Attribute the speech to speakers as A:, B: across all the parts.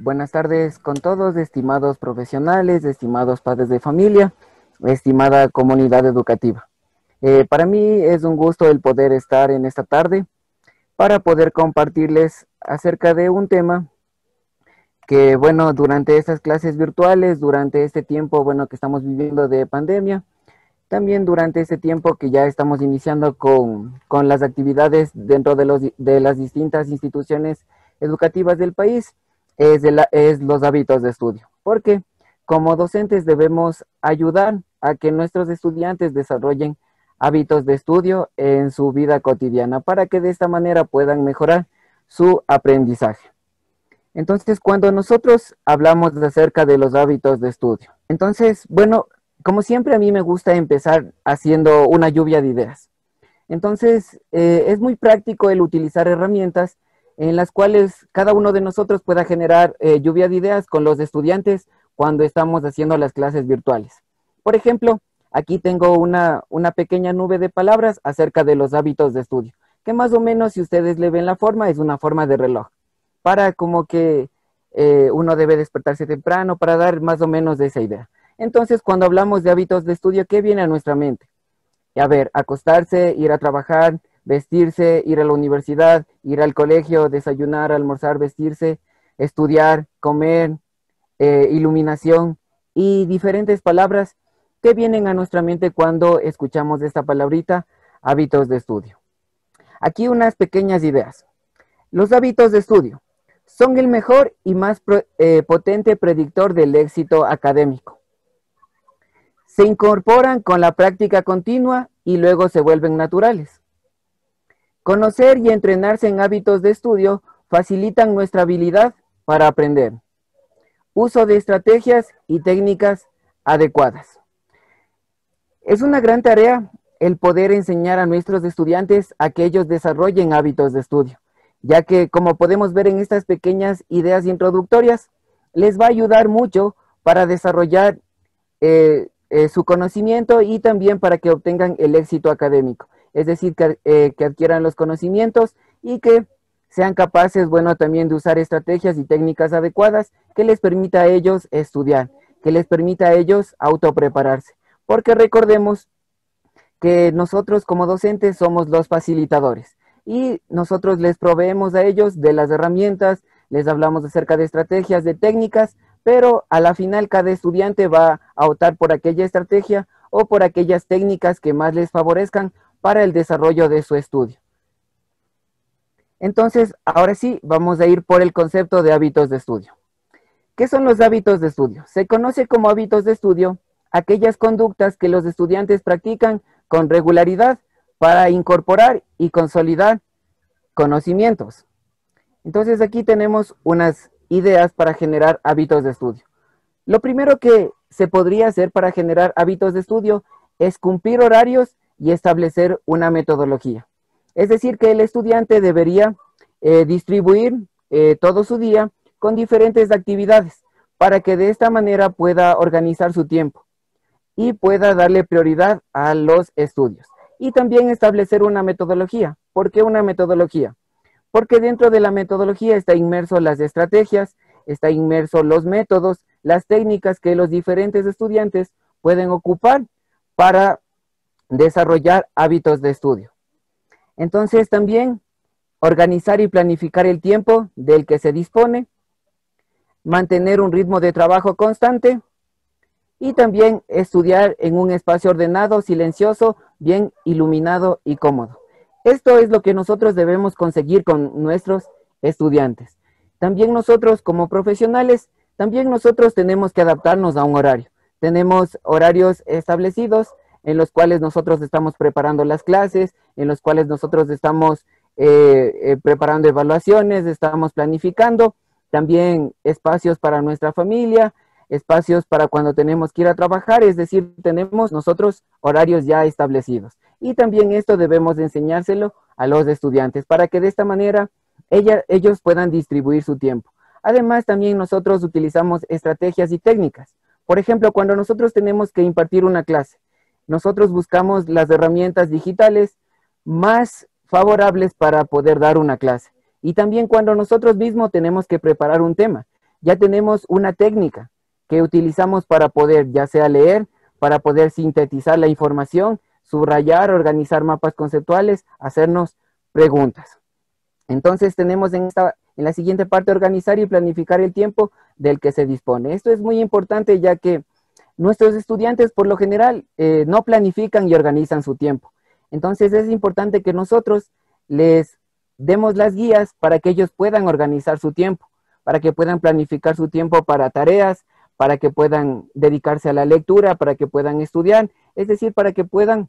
A: Buenas tardes con todos, estimados profesionales, estimados padres de familia, estimada comunidad educativa. Para mí es un gusto el poder estar en esta tarde para poder compartirles acerca de un tema que, bueno, durante estas clases virtuales, durante este tiempo, bueno, que estamos viviendo de pandemia, también durante este tiempo que ya estamos iniciando con las actividades dentro de las distintas instituciones educativas del país, es los hábitos de estudio. Porque como docentes debemos ayudar a que nuestros estudiantes desarrollen hábitos de estudio en su vida cotidiana para que de esta manera puedan mejorar su aprendizaje. Entonces, cuando nosotros hablamos acerca de los hábitos de estudio, entonces, bueno, como siempre a mí me gusta empezar haciendo una lluvia de ideas. Entonces, es muy práctico el utilizar herramientas en las cuales cada uno de nosotros pueda generar lluvia de ideas con los estudiantes cuando estamos haciendo las clases virtuales. Por ejemplo, aquí tengo una pequeña nube de palabras acerca de los hábitos de estudio, que más o menos, si ustedes le ven la forma, es una forma de reloj, para como que uno debe despertarse temprano, para dar más o menos de esa idea. Entonces, cuando hablamos de hábitos de estudio, ¿qué viene a nuestra mente? A ver, acostarse, ir a trabajar, vestirse, ir a la universidad, ir al colegio, desayunar, almorzar, vestirse, estudiar, comer, iluminación y diferentes palabras que vienen a nuestra mente cuando escuchamos esta palabrita, hábitos de estudio. Aquí unas pequeñas ideas. Los hábitos de estudio son el mejor y más potente predictor del éxito académico. Se incorporan con la práctica continua y luego se vuelven naturales. Conocer y entrenarse en hábitos de estudio facilitan nuestra habilidad para aprender. Uso de estrategias y técnicas adecuadas. Es una gran tarea el poder enseñar a nuestros estudiantes a que ellos desarrollen hábitos de estudio, ya que, como podemos ver en estas pequeñas ideas introductorias, les va a ayudar mucho para desarrollar su conocimiento y también para que obtengan el éxito académico. Es decir, que adquieran los conocimientos y que sean capaces, bueno, también de usar estrategias y técnicas adecuadas que les permita a ellos estudiar, que les permita a ellos autoprepararse. Porque recordemos que nosotros como docentes somos los facilitadores y nosotros les proveemos a ellos de las herramientas, les hablamos acerca de estrategias, de técnicas, pero a la final cada estudiante va a optar por aquella estrategia o por aquellas técnicas que más les favorezcan para el desarrollo de su estudio. Entonces, ahora sí, vamos a ir por el concepto de hábitos de estudio. ¿Qué son los hábitos de estudio? Se conoce como hábitos de estudio aquellas conductas que los estudiantes practican con regularidad para incorporar y consolidar conocimientos. Entonces, aquí tenemos unas ideas para generar hábitos de estudio. Lo primero que se podría hacer para generar hábitos de estudio es cumplir horarios y establecer una metodología. Es decir, que el estudiante debería distribuir todo su día con diferentes actividades para que de esta manera pueda organizar su tiempo y pueda darle prioridad a los estudios. Y también establecer una metodología. ¿Por qué una metodología? Porque dentro de la metodología está inmerso las estrategias, está inmerso los métodos, las técnicas que los diferentes estudiantes pueden ocupar para desarrollar hábitos de estudio. Entonces también organizar y planificar el tiempo del que se dispone, mantener un ritmo de trabajo constante y también estudiar en un espacio ordenado, silencioso, bien iluminado y cómodo. Esto es lo que nosotros debemos conseguir con nuestros estudiantes. También nosotros como profesionales, también nosotros tenemos que adaptarnos a un horario. Tenemos horarios establecidos en los cuales nosotros estamos preparando las clases, en los cuales nosotros estamos preparando evaluaciones, estamos planificando, también espacios para nuestra familia, espacios para cuando tenemos que ir a trabajar, es decir, tenemos nosotros horarios ya establecidos. Y también esto debemos de enseñárselo a los estudiantes para que de esta manera ellos puedan distribuir su tiempo. Además, también nosotros utilizamos estrategias y técnicas. Por ejemplo, cuando nosotros tenemos que impartir una clase, nosotros buscamos las herramientas digitales más favorables para poder dar una clase. Y también cuando nosotros mismos tenemos que preparar un tema, ya tenemos una técnica que utilizamos para poder ya sea leer, para poder sintetizar la información, subrayar, organizar mapas conceptuales, hacernos preguntas. Entonces tenemos en la siguiente parte organizar y planificar el tiempo del que se dispone. Esto es muy importante ya que nuestros estudiantes por lo general no planifican y organizan su tiempo. Entonces es importante que nosotros les demos las guías para que ellos puedan organizar su tiempo, para que puedan planificar su tiempo para tareas, para que puedan dedicarse a la lectura, para que puedan estudiar, es decir, para que puedan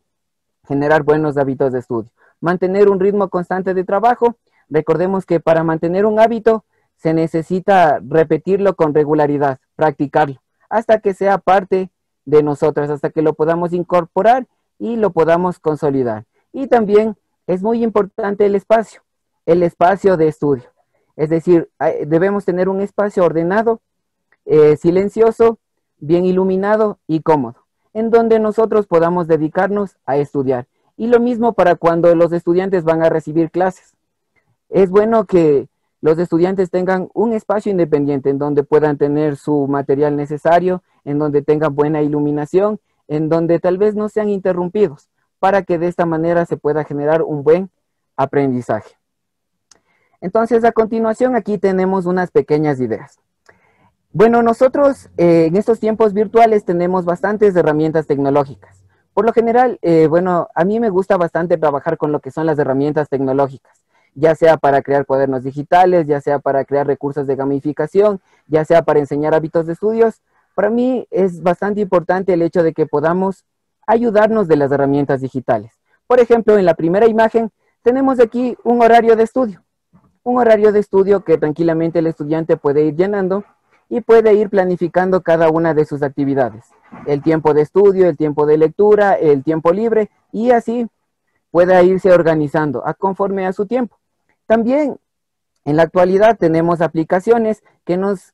A: generar buenos hábitos de estudio. Mantener un ritmo constante de trabajo. Recordemos que para mantener un hábito se necesita repetirlo con regularidad, practicarlo, hasta que sea parte de nosotros, hasta que lo podamos incorporar y lo podamos consolidar. Y también es muy importante el espacio de estudio. Es decir, debemos tener un espacio ordenado, silencioso, bien iluminado y cómodo, en donde nosotros podamos dedicarnos a estudiar. Y lo mismo para cuando los estudiantes van a recibir clases. Es bueno que los estudiantes tengan un espacio independiente en donde puedan tener su material necesario, en donde tengan buena iluminación, en donde tal vez no sean interrumpidos, para que de esta manera se pueda generar un buen aprendizaje. Entonces, a continuación, aquí tenemos unas pequeñas ideas. Bueno, nosotros en estos tiempos virtuales tenemos bastantes herramientas tecnológicas. Por lo general, bueno, a mí me gusta bastante trabajar con lo que son las herramientas tecnológicas, ya sea para crear cuadernos digitales, ya sea para crear recursos de gamificación, ya sea para enseñar hábitos de estudios. Para mí es bastante importante el hecho de que podamos ayudarnos de las herramientas digitales. Por ejemplo, en la primera imagen tenemos aquí un horario de estudio que tranquilamente el estudiante puede ir llenando y puede ir planificando cada una de sus actividades. El tiempo de estudio, el tiempo de lectura, el tiempo libre, y así pueda irse organizando conforme a su tiempo. También en la actualidad tenemos aplicaciones que nos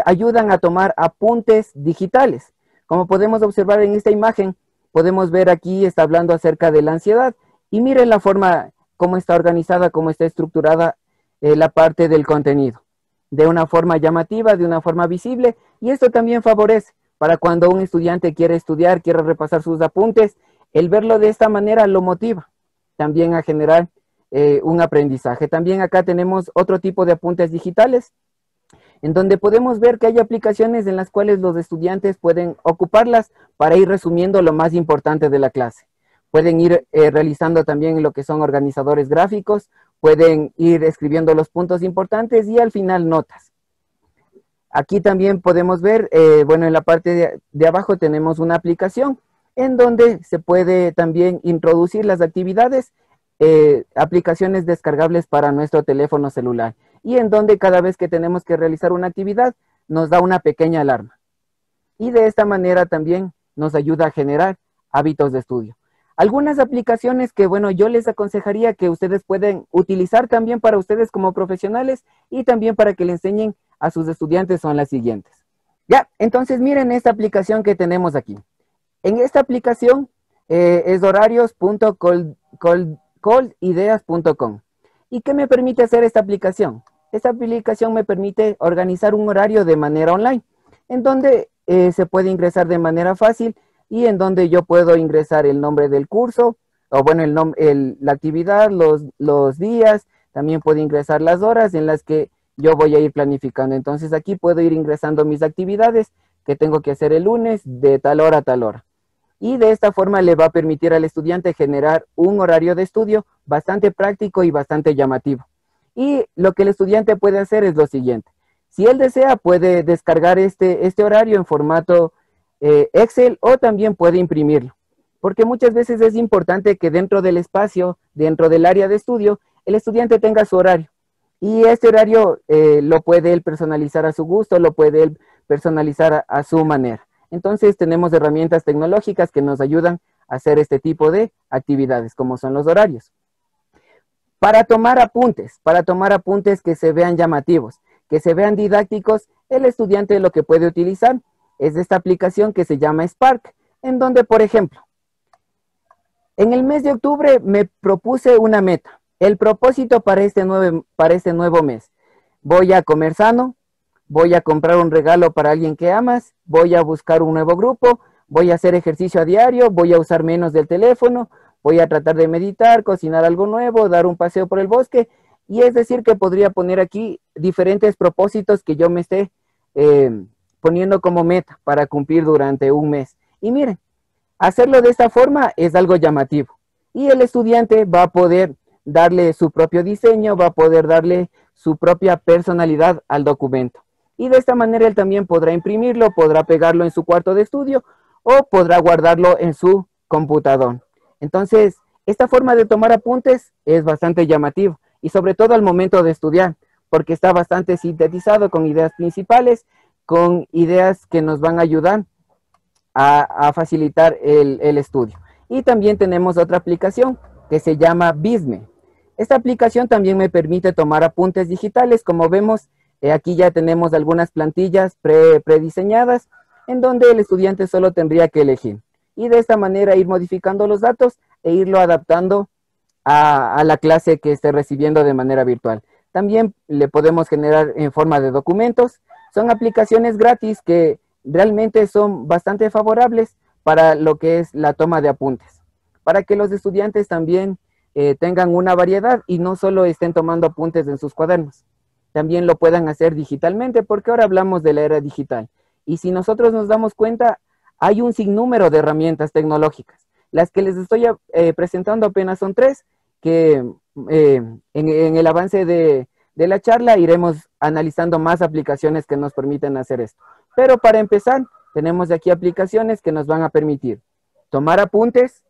A: ayudan a tomar apuntes digitales. Como podemos observar en esta imagen, podemos ver aquí, está hablando acerca de la ansiedad, y miren la forma, cómo está organizada, cómo está estructurada la parte del contenido, de una forma llamativa, de una forma visible, y esto también favorece para cuando un estudiante quiere estudiar, quiere repasar sus apuntes, el verlo de esta manera lo motiva también a generar un aprendizaje. También acá tenemos otro tipo de apuntes digitales, en donde podemos ver que hay aplicaciones en las cuales los estudiantes pueden ocuparlas para ir resumiendo lo más importante de la clase. Pueden ir realizando también lo que son organizadores gráficos, pueden ir escribiendo los puntos importantes y al final notas. Aquí también podemos ver, bueno, en la parte de abajo tenemos una aplicación en donde se puede también introducir las actividades, aplicaciones descargables para nuestro teléfono celular, y en donde cada vez que tenemos que realizar una actividad nos da una pequeña alarma. Y de esta manera también nos ayuda a generar hábitos de estudio. Algunas aplicaciones que, bueno, yo les aconsejaría que ustedes pueden utilizar también para ustedes como profesionales y también para que le enseñen a sus estudiantes son las siguientes. Ya, entonces miren esta aplicación que tenemos aquí. En esta aplicación es horarios.coldideas.com. ¿Y qué me permite hacer esta aplicación? Esta aplicación me permite organizar un horario de manera online, en donde se puede ingresar de manera fácil y en donde yo puedo ingresar el nombre del curso, o bueno, la actividad, los días, también puedo ingresar las horas en las que yo voy a ir planificando. Entonces aquí puedo ir ingresando mis actividades que tengo que hacer el lunes de tal hora a tal hora. Y de esta forma le va a permitir al estudiante generar un horario de estudio bastante práctico y bastante llamativo. Y lo que el estudiante puede hacer es lo siguiente. Si él desea, puede descargar este horario en formato Excel o también puede imprimirlo. Porque muchas veces es importante que dentro del espacio, dentro del área de estudio, el estudiante tenga su horario. Y este horario lo puede él personalizar a su gusto, lo puede él personalizar a su manera. Entonces tenemos herramientas tecnológicas que nos ayudan a hacer este tipo de actividades, como son los horarios. Para tomar apuntes que se vean llamativos, que se vean didácticos, el estudiante lo que puede utilizar es esta aplicación que se llama Spark, en donde, por ejemplo, en el mes de octubre me propuse una meta. El propósito para este nuevo mes: voy a comer sano, voy a comprar un regalo para alguien que amas, voy a buscar un nuevo grupo, voy a hacer ejercicio a diario, voy a usar menos del teléfono, voy a tratar de meditar, cocinar algo nuevo, dar un paseo por el bosque. Y es decir que podría poner aquí diferentes propósitos que yo me esté poniendo como meta para cumplir durante un mes. Y miren, hacerlo de esta forma es algo llamativo. Y el estudiante va a poder darle su propio diseño, va a poder darle su propia personalidad al documento. Y de esta manera él también podrá imprimirlo, podrá pegarlo en su cuarto de estudio o podrá guardarlo en su computador. Entonces, esta forma de tomar apuntes es bastante llamativa y sobre todo al momento de estudiar, porque está bastante sintetizado con ideas principales, con ideas que nos van a ayudar a facilitar el estudio. Y también tenemos otra aplicación que se llama Visme. Esta aplicación también me permite tomar apuntes digitales. Como vemos, aquí ya tenemos algunas plantillas prediseñadas en donde el estudiante solo tendría que elegir. Y de esta manera ir modificando los datos e irlo adaptando a la clase que esté recibiendo de manera virtual. También le podemos generar en forma de documentos. Son aplicaciones gratis que realmente son bastante favorables para lo que es la toma de apuntes, para que los estudiantes también tengan una variedad y no solo estén tomando apuntes en sus cuadernos, también lo puedan hacer digitalmente, porque ahora hablamos de la era digital. Y si nosotros nos damos cuenta, hay un sinnúmero de herramientas tecnológicas. Las que les estoy presentando apenas son 3, que en el avance de la charla iremos analizando más aplicaciones que nos permiten hacer esto. Pero para empezar, tenemos aquí aplicaciones que nos van a permitir tomar apuntes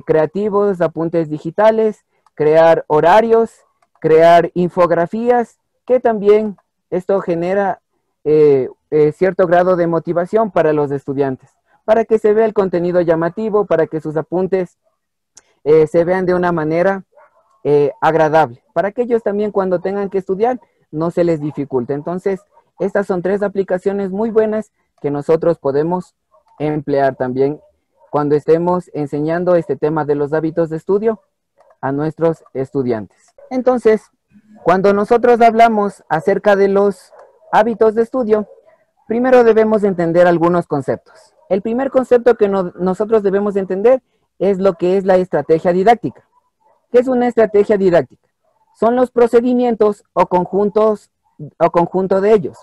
A: creativos, apuntes digitales, crear horarios, crear infografías, que también esto genera cierto grado de motivación para los estudiantes, para que se vea el contenido llamativo, para que sus apuntes se vean de una manera agradable, para que ellos también cuando tengan que estudiar no se les dificulte. Entonces, estas son 3 aplicaciones muy buenas que nosotros podemos emplear también cuando estemos enseñando este tema de los hábitos de estudio a nuestros estudiantes. Entonces, cuando nosotros hablamos acerca de los hábitos de estudio, primero debemos entender algunos conceptos. El primer concepto que nosotros debemos entender es lo que es la estrategia didáctica. ¿Qué es una estrategia didáctica? Son los procedimientos o conjunto de ellos.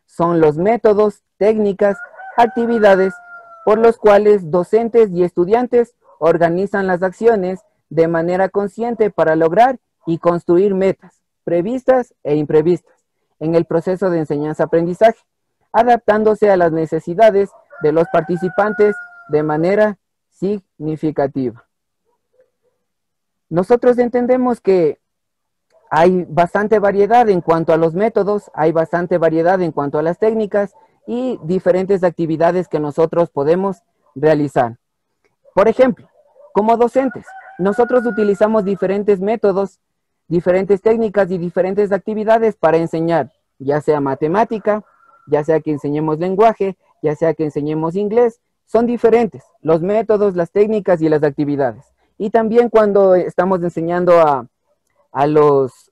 A: Son los métodos, técnicas, actividades por los cuales docentes y estudiantes organizan las acciones de manera consciente para lograr y construir metas previstas e imprevistas en el proceso de enseñanza-aprendizaje, adaptándose a las necesidades de los participantes de manera significativa. Nosotros entendemos que hay bastante variedad en cuanto a los métodos, hay bastante variedad en cuanto a las técnicas y diferentes actividades que nosotros podemos realizar. Por ejemplo, como docentes, nosotros utilizamos diferentes métodos, diferentes técnicas y diferentes actividades para enseñar, ya sea matemática, ya sea que enseñemos lenguaje, ya sea que enseñemos inglés, son diferentes los métodos, las técnicas y las actividades. Y también cuando estamos enseñando a los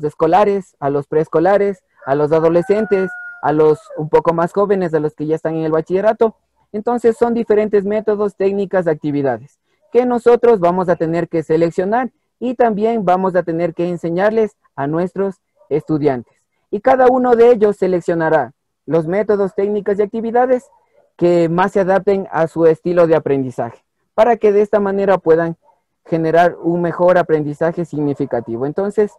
A: escolares, a los preescolares, a los adolescentes, a los un poco más jóvenes, a los que ya están en el bachillerato. Entonces son diferentes métodos, técnicas, actividades que nosotros vamos a tener que seleccionar y también vamos a tener que enseñarles a nuestros estudiantes. Y cada uno de ellos seleccionará los métodos, técnicas y actividades que más se adapten a su estilo de aprendizaje, para que de esta manera puedan generar un mejor aprendizaje significativo. Entonces,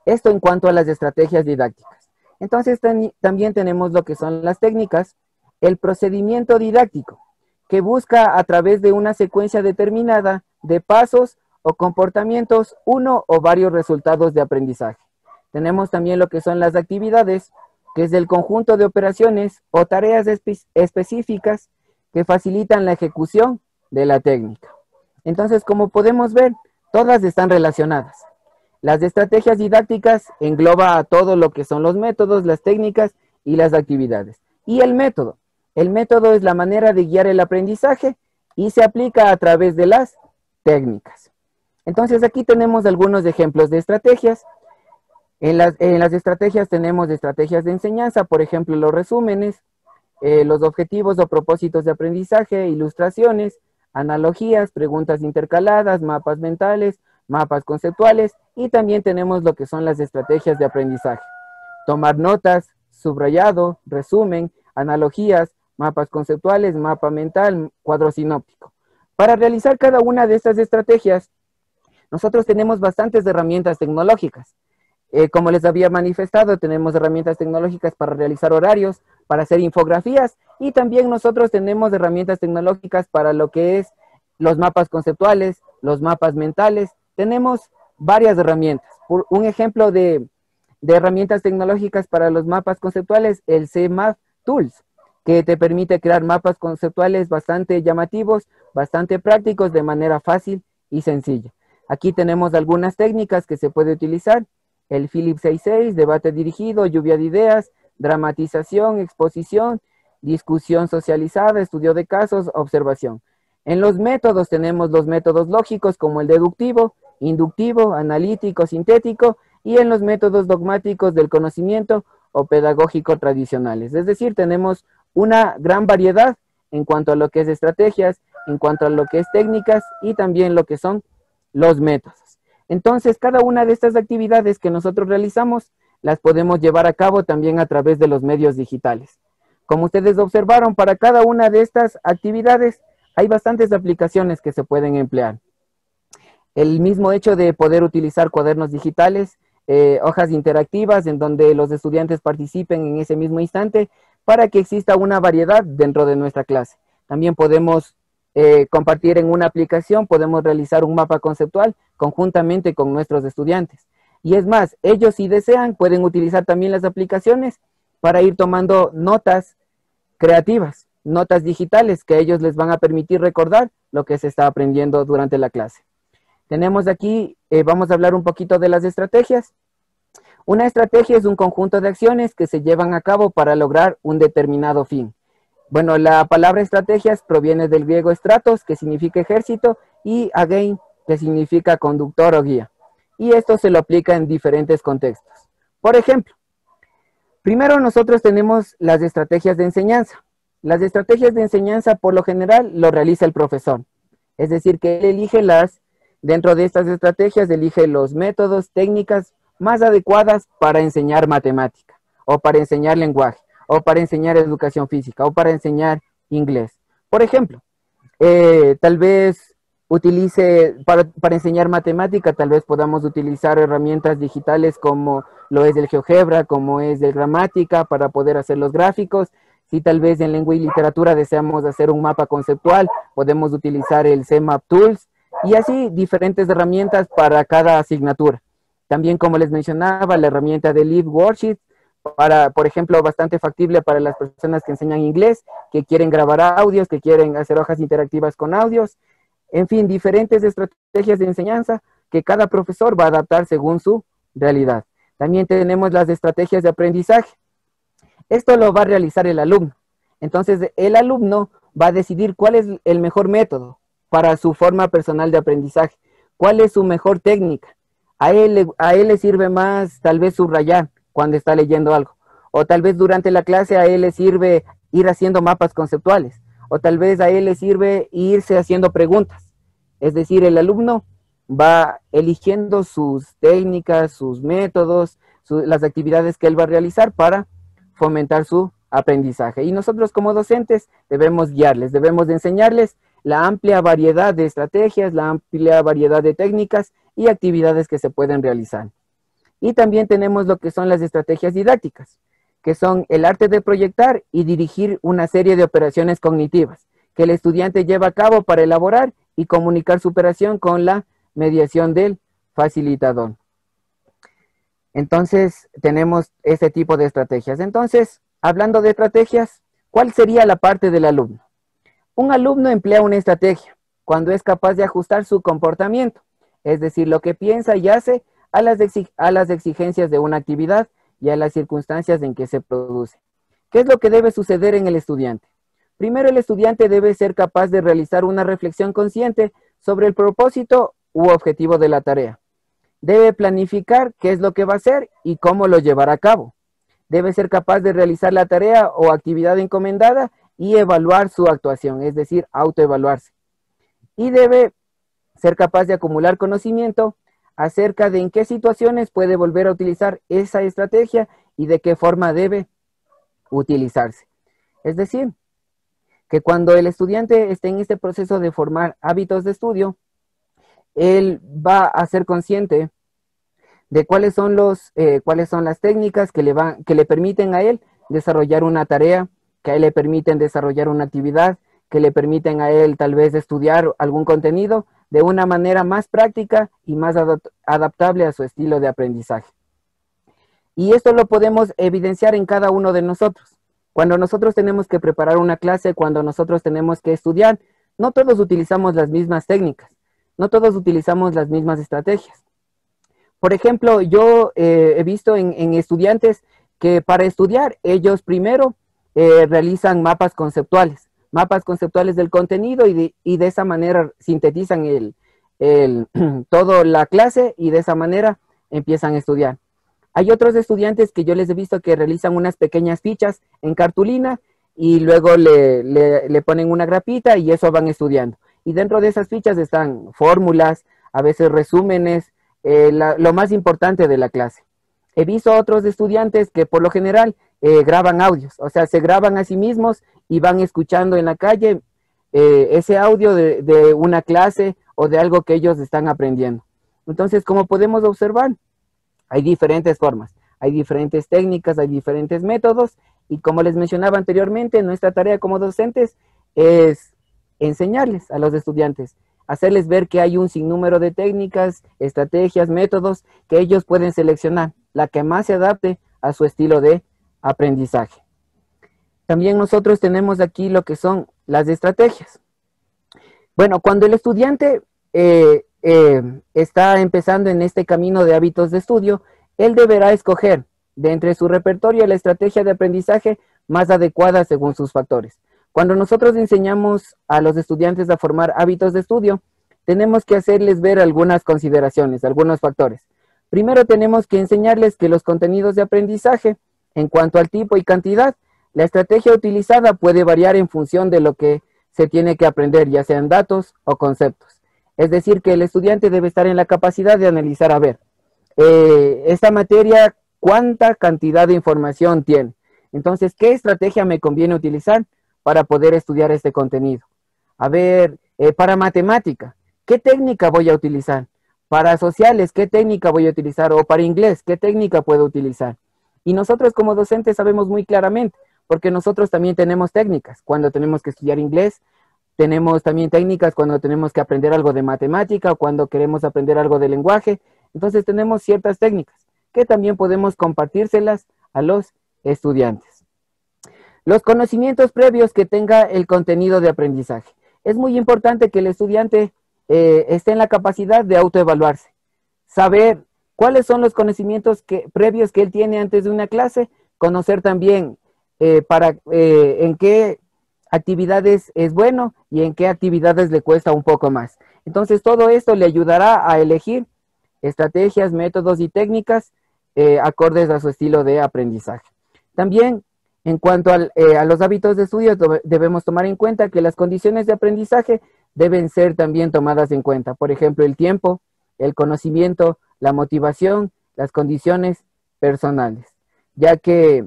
A: esto en cuanto a las estrategias didácticas. Entonces, también tenemos lo que son las técnicas, el procedimiento didáctico, que busca a través de una secuencia determinada de pasos o comportamientos uno o varios resultados de aprendizaje. Tenemos también lo que son las actividades, que es el conjunto de operaciones o tareas específicas que facilitan la ejecución de la técnica. Entonces, como podemos ver, todas están relacionadas. Las estrategias didácticas engloba a todo lo que son los métodos, las técnicas y las actividades. Y el método es la manera de guiar el aprendizaje y se aplica a través de las técnicas. Entonces, aquí tenemos algunos ejemplos de estrategias. En las estrategias tenemos estrategias de enseñanza, por ejemplo, los resúmenes, los objetivos o propósitos de aprendizaje, ilustraciones, analogías, preguntas intercaladas, mapas mentales, mapas conceptuales, y también tenemos lo que son las estrategias de aprendizaje. Tomar notas, subrayado, resumen, analogías, mapas conceptuales, mapa mental, cuadro sinóptico. Para realizar cada una de estas estrategias, nosotros tenemos bastantes herramientas tecnológicas. Como les había manifestado, tenemos herramientas tecnológicas para realizar horarios, para hacer infografías, y también nosotros tenemos herramientas tecnológicas para lo que es los mapas conceptuales, los mapas mentales. Tenemos varias herramientas. Por un ejemplo de herramientas tecnológicas para los mapas conceptuales, el CMap Tools, que te permite crear mapas conceptuales bastante llamativos, bastante prácticos, de manera fácil y sencilla. Aquí tenemos algunas técnicas que se puede utilizar: el Phillips 66, debate dirigido, lluvia de ideas, dramatización, exposición, discusión socializada, estudio de casos, observación. En los métodos tenemos los métodos lógicos como el deductivo, inductivo, analítico, sintético, y en los métodos dogmáticos del conocimiento o pedagógico tradicionales. Es decir, tenemos una gran variedad en cuanto a lo que es estrategias, en cuanto a lo que es técnicas y también lo que son los métodos. Entonces, cada una de estas actividades que nosotros realizamos las podemos llevar a cabo también a través de los medios digitales. Como ustedes observaron, para cada una de estas actividades hay bastantes aplicaciones que se pueden emplear. El mismo hecho de poder utilizar cuadernos digitales, hojas interactivas en donde los estudiantes participen en ese mismo instante para que exista una variedad dentro de nuestra clase. También podemos compartir en una aplicación, podemos realizar un mapa conceptual conjuntamente con nuestros estudiantes. Y es más, ellos, si desean, pueden utilizar también las aplicaciones para ir tomando notas creativas, notas digitales que a ellos les van a permitir recordar lo que se está aprendiendo durante la clase. Tenemos aquí, vamos a hablar un poquito de las estrategias. Una estrategia es un conjunto de acciones que se llevan a cabo para lograr un determinado fin. Bueno, la palabra estrategias proviene del griego stratos, que significa ejército, y again, que significa conductor o guía. Y esto se lo aplica en diferentes contextos. Por ejemplo, primero nosotros tenemos las estrategias de enseñanza. Las estrategias de enseñanza, por lo general, lo realiza el profesor. Es decir, que él elige dentro de estas estrategias, elige los métodos, técnicas más adecuadas para enseñar matemática, o para enseñar lenguaje, o para enseñar educación física, o para enseñar inglés. Por ejemplo, tal vez utilice, para enseñar matemática, tal vez podamos utilizar herramientas digitales como lo es el GeoGebra, como es el Gramática, para poder hacer los gráficos. Si tal vez en lengua y literatura deseamos hacer un mapa conceptual, podemos utilizar el CMap Tools, y así diferentes herramientas para cada asignatura. También, como les mencionaba, la herramienta de Live Worksheets, por ejemplo, bastante factible para las personas que enseñan inglés, que quieren grabar audios, que quieren hacer hojas interactivas con audios. En fin, diferentes estrategias de enseñanza que cada profesor va a adaptar según su realidad. También tenemos las estrategias de aprendizaje. Esto lo va a realizar el alumno. Entonces, el alumno va a decidir cuál es el mejor método para su forma personal de aprendizaje, cuál es su mejor técnica. A él le sirve más tal vez subrayar cuando está leyendo algo, o tal vez durante la clase a él le sirve ir haciendo mapas conceptuales, o tal vez a él le sirve irse haciendo preguntas. Es decir, el alumno va eligiendo sus técnicas, sus métodos, las actividades que él va a realizar para fomentar su aprendizaje. Y nosotros como docentes debemos guiarles, debemos enseñarles la amplia variedad de estrategias, la amplia variedad de técnicas y actividades que se pueden realizar. Y también tenemos lo que son las estrategias didácticas, que son el arte de proyectar y dirigir una serie de operaciones cognitivas que el estudiante lleva a cabo para elaborar y comunicar su operación con la mediación del facilitador. Entonces, tenemos este tipo de estrategias. Entonces, hablando de estrategias, ¿cuál sería la parte del alumno? Un alumno emplea una estrategia cuando es capaz de ajustar su comportamiento, es decir, lo que piensa y hace a las exigencias de una actividad y a las circunstancias en que se produce. ¿Qué es lo que debe suceder en el estudiante? Primero, el estudiante debe ser capaz de realizar una reflexión consciente sobre el propósito u objetivo de la tarea. Debe planificar qué es lo que va a hacer y cómo lo llevará a cabo. Debe ser capaz de realizar la tarea o actividad encomendada y evaluar su actuación, es decir, autoevaluarse. Y debe ser capaz de acumular conocimiento acerca de en qué situaciones puede volver a utilizar esa estrategia y de qué forma debe utilizarse. Es decir, que cuando el estudiante esté en este proceso de formar hábitos de estudio, él va a ser consciente de cuáles son las técnicas que le permiten a él desarrollar una tarea, que a él le permiten desarrollar una actividad, que le permiten a él tal vez estudiar algún contenido de una manera más práctica y más adaptable a su estilo de aprendizaje. Y esto lo podemos evidenciar en cada uno de nosotros. Cuando nosotros tenemos que preparar una clase, cuando nosotros tenemos que estudiar, no todos utilizamos las mismas técnicas, no todos utilizamos las mismas estrategias. Por ejemplo, yo he visto en estudiantes que para estudiar ellos primero realizan mapas conceptuales del contenido y de esa manera sintetizan toda la clase y de esa manera empiezan a estudiar. Hay otros estudiantes que yo les he visto que realizan unas pequeñas fichas en cartulina y luego le ponen una grapita y eso van estudiando. Y dentro de esas fichas están fórmulas, a veces resúmenes, lo más importante de la clase. He visto otros estudiantes que por lo general graban audios, o sea, se graban a sí mismos y van escuchando en la calle ese audio de una clase o de algo que ellos están aprendiendo. Entonces, como podemos observar, hay diferentes formas, hay diferentes técnicas, hay diferentes métodos y como les mencionaba anteriormente, nuestra tarea como docentes es enseñarles a los estudiantes, hacerles ver que hay un sinnúmero de técnicas, estrategias, métodos que ellos pueden seleccionar, la que más se adapte a su estilo de aprendizaje. También nosotros tenemos aquí lo que son las estrategias. Bueno, cuando el estudiante está empezando en este camino de hábitos de estudio, él deberá escoger de entre su repertorio la estrategia de aprendizaje más adecuada según sus factores. Cuando nosotros enseñamos a los estudiantes a formar hábitos de estudio, tenemos que hacerles ver algunas consideraciones, algunos factores. Primero tenemos que enseñarles que los contenidos de aprendizaje, en cuanto al tipo y cantidad, la estrategia utilizada puede variar en función de lo que se tiene que aprender, ya sean datos o conceptos. Es decir, que el estudiante debe estar en la capacidad de analizar, a ver, esta materia, ¿cuánta cantidad de información tiene? Entonces, ¿qué estrategia me conviene utilizar para poder estudiar este contenido? A ver, para matemática, ¿qué técnica voy a utilizar? Para sociales, ¿qué técnica voy a utilizar? O para inglés, ¿qué técnica puedo utilizar? Y nosotros como docentes sabemos muy claramente, porque nosotros también tenemos técnicas. Cuando tenemos que estudiar inglés, tenemos también técnicas cuando tenemos que aprender algo de matemática o cuando queremos aprender algo de lenguaje. Entonces tenemos ciertas técnicas que también podemos compartírselas a los estudiantes. Los conocimientos previos que tenga el contenido de aprendizaje. Es muy importante que el estudiante esté en la capacidad de autoevaluarse, saber cuáles son los conocimientos previos que él tiene antes de una clase, conocer también en qué actividades es bueno y en qué actividades le cuesta un poco más. Entonces todo esto le ayudará a elegir estrategias, métodos y técnicas acordes a su estilo de aprendizaje. También en cuanto a los hábitos de estudio, debemos tomar en cuenta que las condiciones de aprendizaje deben ser también tomadas en cuenta. Por ejemplo, el tiempo, el conocimiento, la motivación, las condiciones personales. Ya que,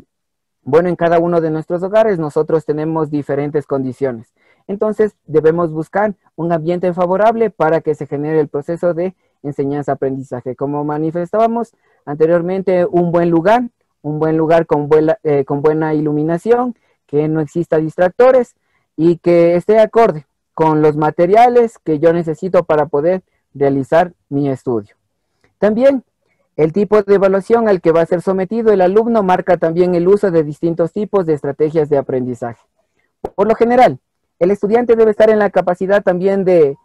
A: bueno, en cada uno de nuestros hogares nosotros tenemos diferentes condiciones. Entonces, debemos buscar un ambiente favorable para que se genere el proceso de enseñanza-aprendizaje. Como manifestábamos anteriormente, un buen lugar con buena iluminación, que no exista distractores y que esté acorde con los materiales que yo necesito para poder realizar mi estudio. También el tipo de evaluación al que va a ser sometido el alumno marca también el uso de distintos tipos de estrategias de aprendizaje. Por lo general, el estudiante debe estar en la capacidad también de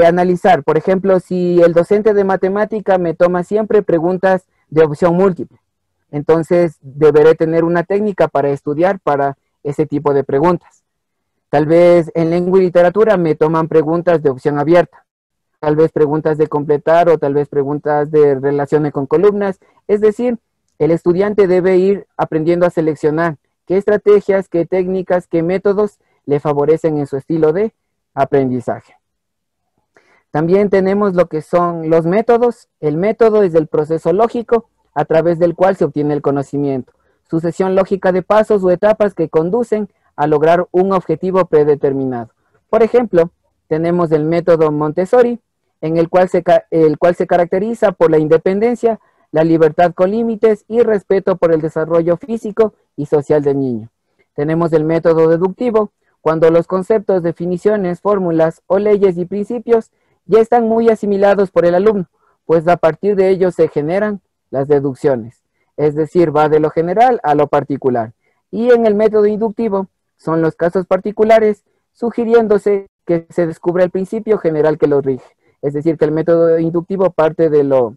A: analizar. Por ejemplo, si el docente de matemática me toma siempre preguntas de opción múltiple, entonces deberé tener una técnica para estudiar para ese tipo de preguntas. Tal vez en lengua y literatura me toman preguntas de opción abierta. tal vez preguntas de completar o tal vez preguntas de relaciones con columnas. Es decir, el estudiante debe ir aprendiendo a seleccionar qué estrategias, qué técnicas, qué métodos le favorecen en su estilo de aprendizaje. También tenemos lo que son los métodos. El método es el proceso lógico a través del cual se obtiene el conocimiento. Sucesión lógica de pasos o etapas que conducen a lograr un objetivo predeterminado. Por ejemplo, tenemos el método Montessori, en el cual se caracteriza por la independencia, la libertad con límites y respeto por el desarrollo físico y social del niño. Tenemos el método deductivo, cuando los conceptos, definiciones, fórmulas o leyes y principios ya están muy asimilados por el alumno, pues a partir de ellos se generan las deducciones. Es decir, va de lo general a lo particular. Y en el método inductivo son los casos particulares, sugiriéndose que se descubre el principio general que lo rige. Es decir, que el método inductivo parte de lo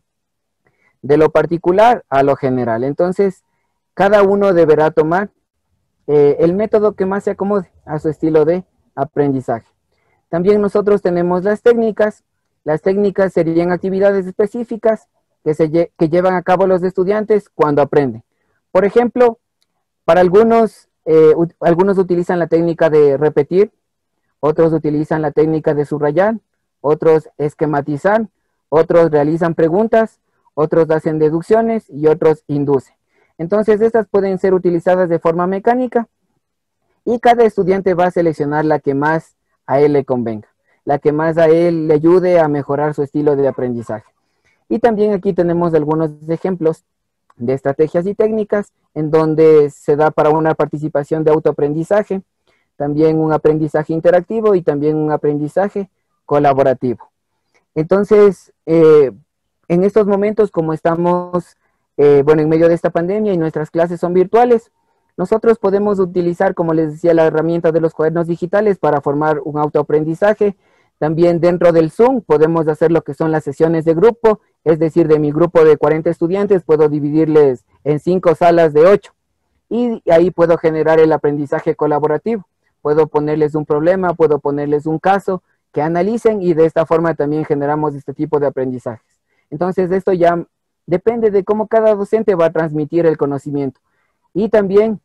A: particular a lo general. Entonces, cada uno deberá tomar el método que más se acomode a su estilo de aprendizaje. También nosotros tenemos las técnicas. Las técnicas serían actividades específicas que llevan a cabo los estudiantes cuando aprenden. Por ejemplo, para algunos utilizan la técnica de repetir, otros utilizan la técnica de subrayar, otros esquematizar, otros realizan preguntas, otros hacen deducciones y otros inducen. Entonces, estas pueden ser utilizadas de forma mecánica y cada estudiante va a seleccionar la que más a él le convenga, la que más a él le ayude a mejorar su estilo de aprendizaje. Y también aquí tenemos algunos ejemplos de estrategias y técnicas en donde se da para una participación de autoaprendizaje, también un aprendizaje interactivo y también un aprendizaje colaborativo. Entonces, en estos momentos, como estamos en medio de esta pandemia y nuestras clases son virtuales, nosotros podemos utilizar, como les decía, la herramienta de los cuadernos digitales para formar un autoaprendizaje. También dentro del Zoom podemos hacer lo que son las sesiones de grupo, es decir, de mi grupo de 40 estudiantes puedo dividirles en 5 salas de 8 y ahí puedo generar el aprendizaje colaborativo. Puedo ponerles un problema, puedo ponerles un caso que analicen y de esta forma también generamos este tipo de aprendizajes. Entonces, esto ya depende de cómo cada docente va a transmitir el conocimiento y también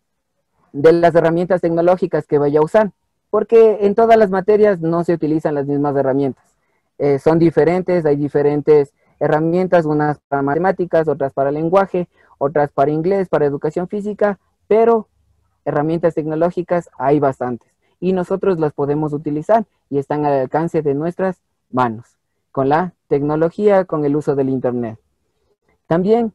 A: de las herramientas tecnológicas que vaya a usar, porque en todas las materias no se utilizan las mismas herramientas. Son diferentes, hay diferentes herramientas, unas para matemáticas, otras para lenguaje, otras para inglés, para educación física, pero herramientas tecnológicas hay bastantes y nosotros las podemos utilizar y están al alcance de nuestras manos con la tecnología, con el uso del internet. También,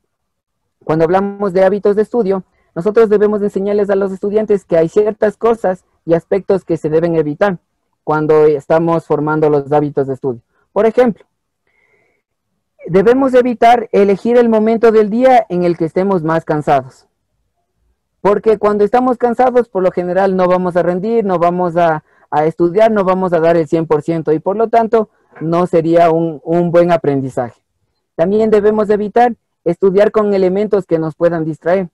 A: cuando hablamos de hábitos de estudio, nosotros debemos enseñarles a los estudiantes que hay ciertas cosas y aspectos que se deben evitar cuando estamos formando los hábitos de estudio. Por ejemplo, debemos evitar elegir el momento del día en el que estemos más cansados. Porque cuando estamos cansados, por lo general no vamos a rendir, no vamos a estudiar, no vamos a dar el 100% y por lo tanto no sería un buen aprendizaje. También debemos evitar estudiar con elementos que nos puedan distraer.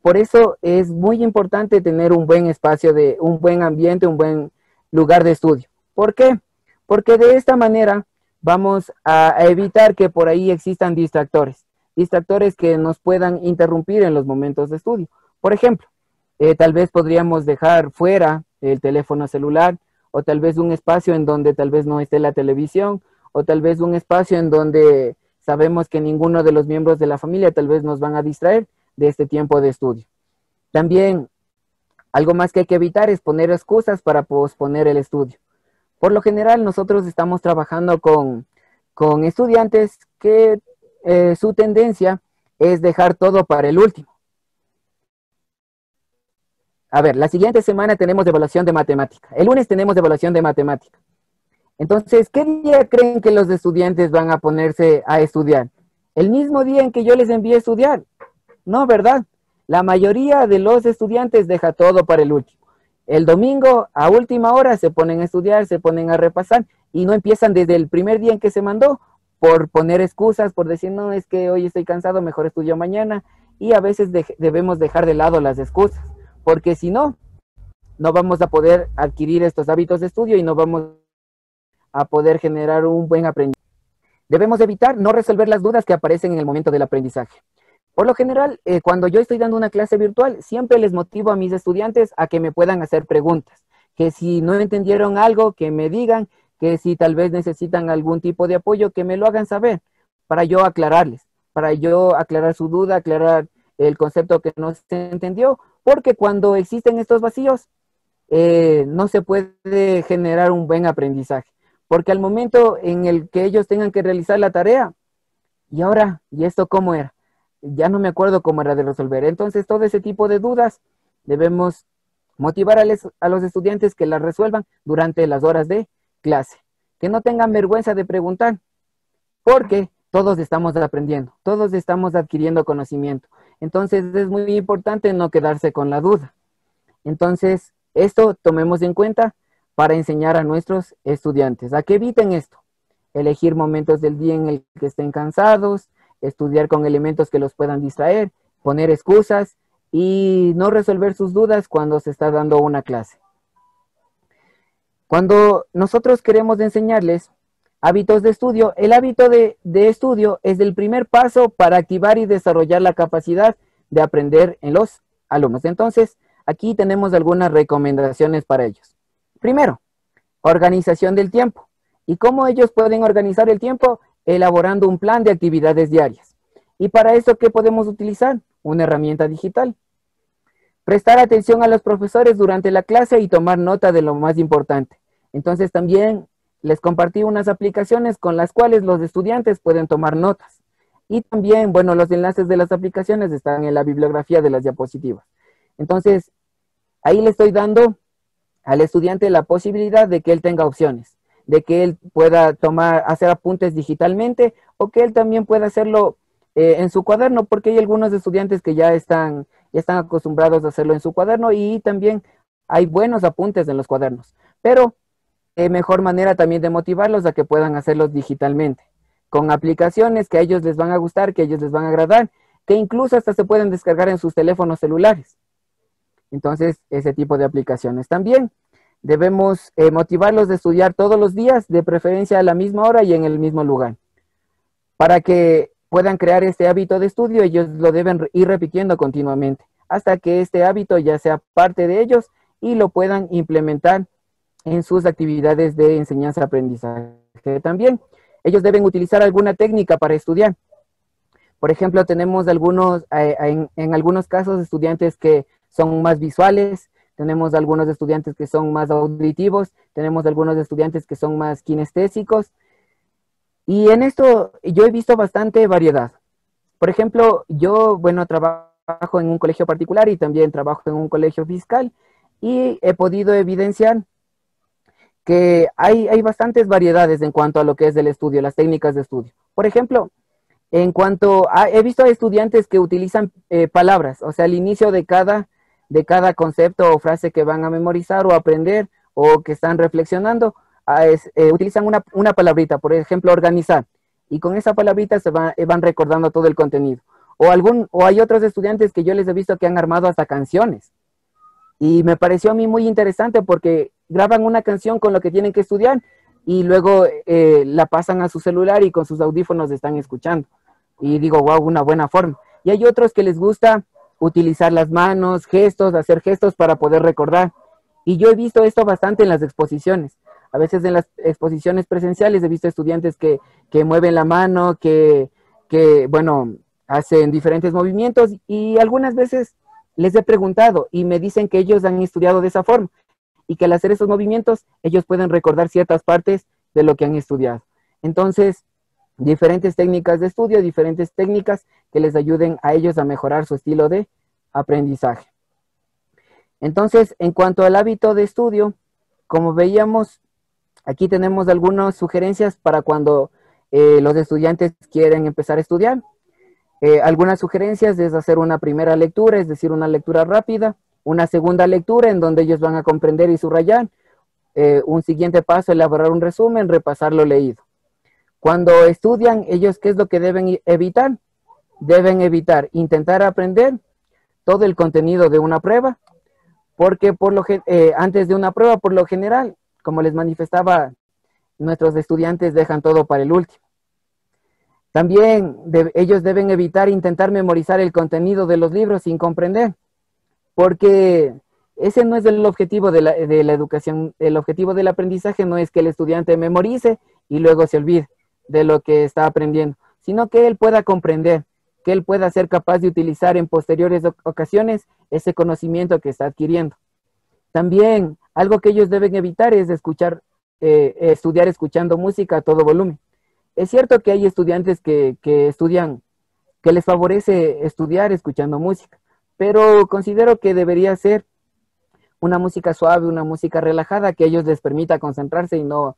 A: Por eso es muy importante tener un buen espacio, un buen ambiente, un buen lugar de estudio. ¿Por qué? Porque de esta manera vamos a evitar que por ahí existan distractores que nos puedan interrumpir en los momentos de estudio. Por ejemplo, tal vez podríamos dejar fuera el teléfono celular o tal vez un espacio en donde tal vez no esté la televisión o tal vez un espacio en donde sabemos que ninguno de los miembros de la familia tal vez nos van a distraer de este tiempo de estudio. También, algo más que hay que evitar es poner excusas para posponer el estudio. Por lo general, nosotros estamos trabajando con estudiantes que su tendencia es dejar todo para el último. A ver, la siguiente semana tenemos evaluación de matemática. El lunes tenemos evaluación de matemática. Entonces, ¿qué día creen que los estudiantes van a ponerse a estudiar? El mismo día en que yo les envié a estudiar. No, ¿verdad? La mayoría de los estudiantes deja todo para el último. El domingo, a última hora, se ponen a estudiar, se ponen a repasar y no empiezan desde el primer día en que se mandó por poner excusas, por decir, no, es que hoy estoy cansado, mejor estudio mañana. Y a veces debemos dejar de lado las excusas, porque si no, no vamos a poder adquirir estos hábitos de estudio y no vamos a poder generar un buen aprendizaje. Debemos evitar no resolver las dudas que aparecen en el momento del aprendizaje. Por lo general, cuando yo estoy dando una clase virtual, siempre les motivo a mis estudiantes a que me puedan hacer preguntas, que si no entendieron algo, que me digan, que si tal vez necesitan algún tipo de apoyo, que me lo hagan saber, para yo aclararles, para yo aclarar su duda, aclarar el concepto que no se entendió, porque cuando existen estos vacíos, no se puede generar un buen aprendizaje, porque al momento en el que ellos tengan que realizar la tarea, y ahora, ¿y esto cómo era? Ya no me acuerdo cómo era de resolver. Entonces, todo ese tipo de dudas debemos motivar a los estudiantes que las resuelvan durante las horas de clase, que no tengan vergüenza de preguntar, porque todos estamos aprendiendo, todos estamos adquiriendo conocimiento. Entonces, es muy importante no quedarse con la duda. Entonces, esto tomemos en cuenta para enseñar a nuestros estudiantes, a que eviten esto, elegir momentos del día en el que estén cansados, estudiar con elementos que los puedan distraer, poner excusas y no resolver sus dudas cuando se está dando una clase. Cuando nosotros queremos enseñarles hábitos de estudio, el hábito de estudio es el primer paso para activar y desarrollar la capacidad de aprender en los alumnos. Entonces, aquí tenemos algunas recomendaciones para ellos. Primero, organización del tiempo. ¿Y cómo ellos pueden organizar el tiempo? Elaborando un plan de actividades diarias. ¿Y para eso qué podemos utilizar? Una herramienta digital. Prestar atención a los profesores durante la clase y tomar nota de lo más importante. Entonces también les compartí unas aplicaciones con las cuales los estudiantes pueden tomar notas. Y también, bueno, los enlaces de las aplicaciones están en la bibliografía de las diapositivas. Entonces, ahí le estoy dando al estudiante la posibilidad de que él tenga opciones, de que él pueda hacer apuntes digitalmente o que él también pueda hacerlo en su cuaderno, porque hay algunos estudiantes que ya están acostumbrados a hacerlo en su cuaderno y también hay buenos apuntes en los cuadernos, pero mejor manera también de motivarlos a que puedan hacerlos digitalmente, con aplicaciones que a ellos les van a gustar, que a ellos les van a agradar, que incluso hasta se pueden descargar en sus teléfonos celulares. Entonces, ese tipo de aplicaciones también. Debemos motivarlos de estudiar todos los días, de preferencia a la misma hora y en el mismo lugar. Para que puedan crear este hábito de estudio, ellos lo deben ir repitiendo continuamente, hasta que este hábito ya sea parte de ellos y lo puedan implementar en sus actividades de enseñanza-aprendizaje también. Ellos deben utilizar alguna técnica para estudiar. Por ejemplo, tenemos en algunos casos estudiantes que son más visuales, tenemos algunos estudiantes que son más auditivos, tenemos algunos estudiantes que son más kinestésicos. Y en esto yo he visto bastante variedad. Por ejemplo, yo, bueno, trabajo en un colegio particular y también trabajo en un colegio fiscal y he podido evidenciar que hay bastantes variedades en cuanto a lo que es el estudio, las técnicas de estudio. Por ejemplo, he visto a estudiantes que utilizan palabras, o sea, al inicio de cada concepto o frase que van a memorizar o aprender o que están reflexionando, utilizan una palabrita, por ejemplo, organizar, y con esa palabrita van recordando todo el contenido. O hay otros estudiantes que yo les he visto que han armado hasta canciones, y me pareció a mí muy interesante porque graban una canción con lo que tienen que estudiar y luego la pasan a su celular y con sus audífonos están escuchando. Y digo, wow, una buena forma. Y hay otros que les gusta utilizar las manos, gestos, hacer gestos para poder recordar. Y yo he visto esto bastante en las exposiciones. A veces en las exposiciones presenciales he visto estudiantes que mueven la mano, bueno, hacen diferentes movimientos y algunas veces les he preguntado y me dicen que ellos han estudiado de esa forma y que al hacer esos movimientos ellos pueden recordar ciertas partes de lo que han estudiado. Entonces, diferentes técnicas de estudio, diferentes técnicas que les ayuden a ellos a mejorar su estilo de aprendizaje. Entonces, en cuanto al hábito de estudio, como veíamos, aquí tenemos algunas sugerencias para cuando los estudiantes quieren empezar a estudiar. Algunas sugerencias es hacer una primera lectura, es decir, una lectura rápida, una segunda lectura en donde ellos van a comprender y subrayar, un siguiente paso, elaborar un resumen, repasar lo leído. Cuando estudian, ellos, ¿qué es lo que deben evitar? Deben evitar intentar aprender todo el contenido de una prueba, porque antes de una prueba, por lo general, como les manifestaba, nuestros estudiantes dejan todo para el último. También ellos deben evitar intentar memorizar el contenido de los libros sin comprender, porque ese no es el objetivo de la educación. El objetivo del aprendizaje no es que el estudiante memorice y luego se olvide de lo que está aprendiendo, sino que él pueda comprender, que él pueda ser capaz de utilizar en posteriores ocasiones ese conocimiento que está adquiriendo. También algo que ellos deben evitar es estudiar escuchando música a todo volumen. Es cierto que hay estudiantes que estudian, que les favorece estudiar escuchando música, pero considero que debería ser una música suave, una música relajada que a ellos les permita concentrarse y no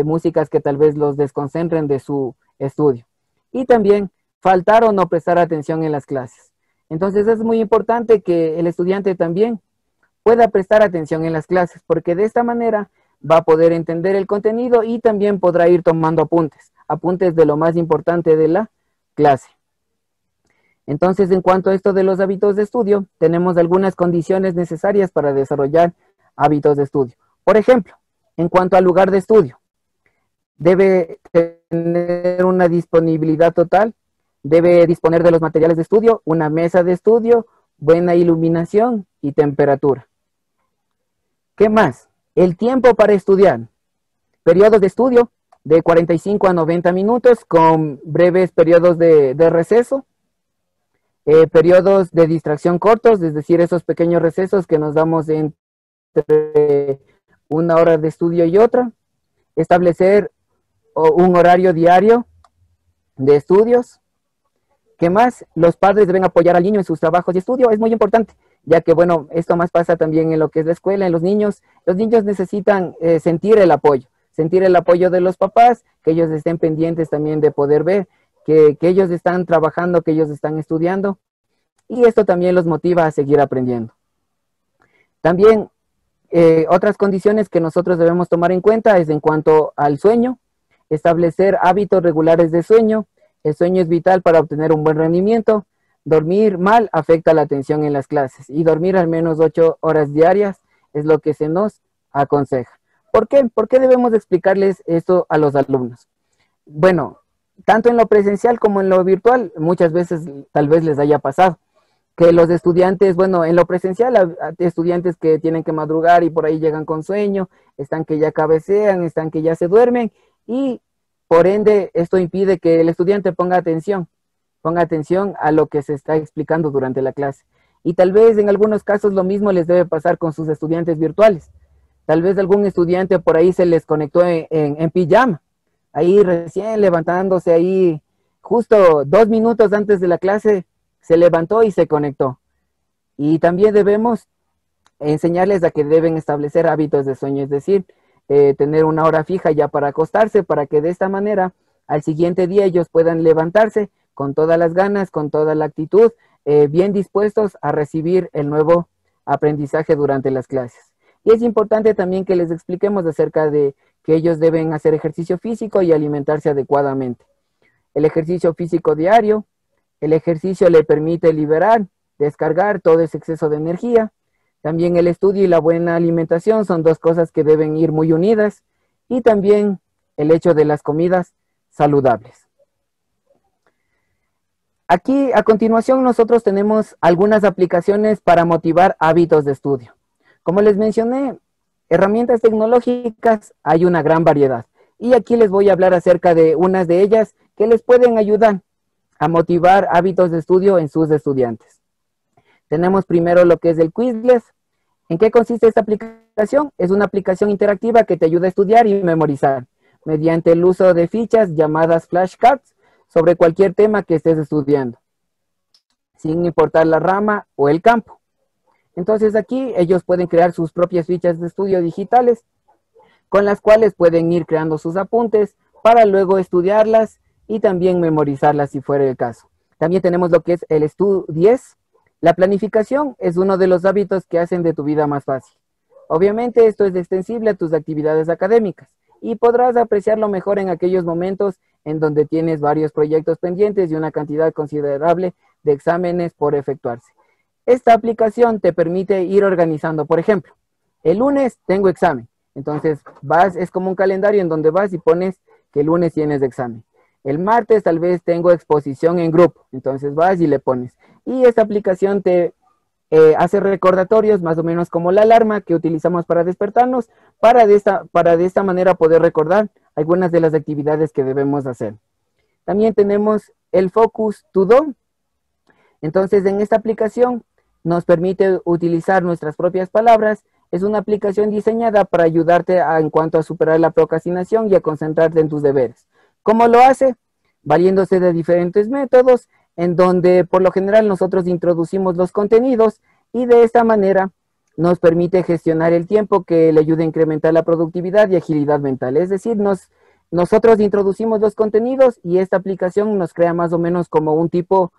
A: músicas que tal vez los desconcentren de su estudio. Y también faltar o no prestar atención en las clases. Entonces es muy importante que el estudiante también pueda prestar atención en las clases, porque de esta manera va a poder entender el contenido y también podrá ir tomando apuntes de lo más importante de la clase. Entonces, en cuanto a esto de los hábitos de estudio, tenemos algunas condiciones necesarias para desarrollar hábitos de estudio. Por ejemplo, en cuanto al lugar de estudio, debe tener una disponibilidad total, debe disponer de los materiales de estudio, una mesa de estudio, buena iluminación y temperatura. ¿Qué más? El tiempo para estudiar. Periodos de estudio de 45 a 90 minutos con breves periodos de receso. Periodos de distracción cortos, es decir, esos pequeños recesos que nos damos entre una hora de estudio y otra. Establecer un horario diario de estudios. ¿Qué más? Los padres deben apoyar al niño en sus trabajos de estudio. Es muy importante, ya que, bueno, esto más pasa también en lo que es la escuela, en los niños. Los niños necesitan sentir el apoyo de los papás, que ellos estén pendientes también de poder ver que ellos están trabajando, que ellos están estudiando, y esto también los motiva a seguir aprendiendo. También otras condiciones que nosotros debemos tomar en cuenta es en cuanto al sueño, establecer hábitos regulares de sueño. El sueño es vital para obtener un buen rendimiento. Dormir mal afecta la atención en las clases y dormir al menos 8 horas diarias es lo que se nos aconseja. ¿Por qué? ¿Por qué debemos explicarles esto a los alumnos? Bueno, tanto en lo presencial como en lo virtual, muchas veces tal vez les haya pasado que los estudiantes, bueno, en lo presencial, estudiantes que tienen que madrugar y por ahí llegan con sueño, están que ya cabecean, están que ya se duermen, y por ende esto impide que el estudiante ponga atención a lo que se está explicando durante la clase. Y tal vez en algunos casos lo mismo les debe pasar con sus estudiantes virtuales. Tal vez algún estudiante por ahí se les conectó en pijama, ahí recién levantándose, ahí justo 2 minutos antes de la clase se levantó y se conectó. Y también debemos enseñarles a que deben establecer hábitos de sueño, es decir, tener una hora fija ya para acostarse, para que de esta manera al siguiente día ellos puedan levantarse con todas las ganas, con toda la actitud, bien dispuestos a recibir el nuevo aprendizaje durante las clases. Y es importante también que les expliquemos acerca de que ellos deben hacer ejercicio físico y alimentarse adecuadamente. El ejercicio físico diario, el ejercicio le permite liberar, descargar todo ese exceso de energía. También el estudio y la buena alimentación son dos cosas que deben ir muy unidas. Y también el hecho de las comidas saludables. Aquí a continuación nosotros tenemos algunas aplicaciones para motivar hábitos de estudio. Como les mencioné, herramientas tecnológicas hay una gran variedad. Y aquí les voy a hablar acerca de unas de ellas que les pueden ayudar a motivar hábitos de estudio en sus estudiantes. Tenemos primero lo que es el Quizlet. ¿En qué consiste esta aplicación? Es una aplicación interactiva que te ayuda a estudiar y memorizar mediante el uso de fichas llamadas flashcards sobre cualquier tema que estés estudiando, sin importar la rama o el campo. Entonces aquí ellos pueden crear sus propias fichas de estudio digitales, con las cuales pueden ir creando sus apuntes para luego estudiarlas y también memorizarlas si fuera el caso. También tenemos lo que es el Estu10. La planificación es uno de los hábitos que hacen de tu vida más fácil. Obviamente esto es extensible a tus actividades académicas y podrás apreciarlo mejor en aquellos momentos en donde tienes varios proyectos pendientes y una cantidad considerable de exámenes por efectuarse. Esta aplicación te permite ir organizando, por ejemplo, el lunes tengo examen, entonces es como un calendario en donde vas y pones que el lunes tienes examen. El martes tal vez tengo exposición en grupo, entonces vas y le pones. Y esta aplicación te hace recordatorios, más o menos como la alarma que utilizamos para despertarnos, para de esta manera poder recordar algunas de las actividades que debemos hacer. También tenemos el Focus To Do. Entonces, en esta aplicación nos permite utilizar nuestras propias palabras. Es una aplicación diseñada para ayudarte en cuanto a superar la procrastinación y a concentrarte en tus deberes. ¿Cómo lo hace? Valiéndose de diferentes métodos, en donde por lo general nosotros introducimos los contenidos y de esta manera nos permite gestionar el tiempo que le ayuda a incrementar la productividad y agilidad mental. Es decir, nosotros introducimos los contenidos y esta aplicación nos crea más o menos como un tipo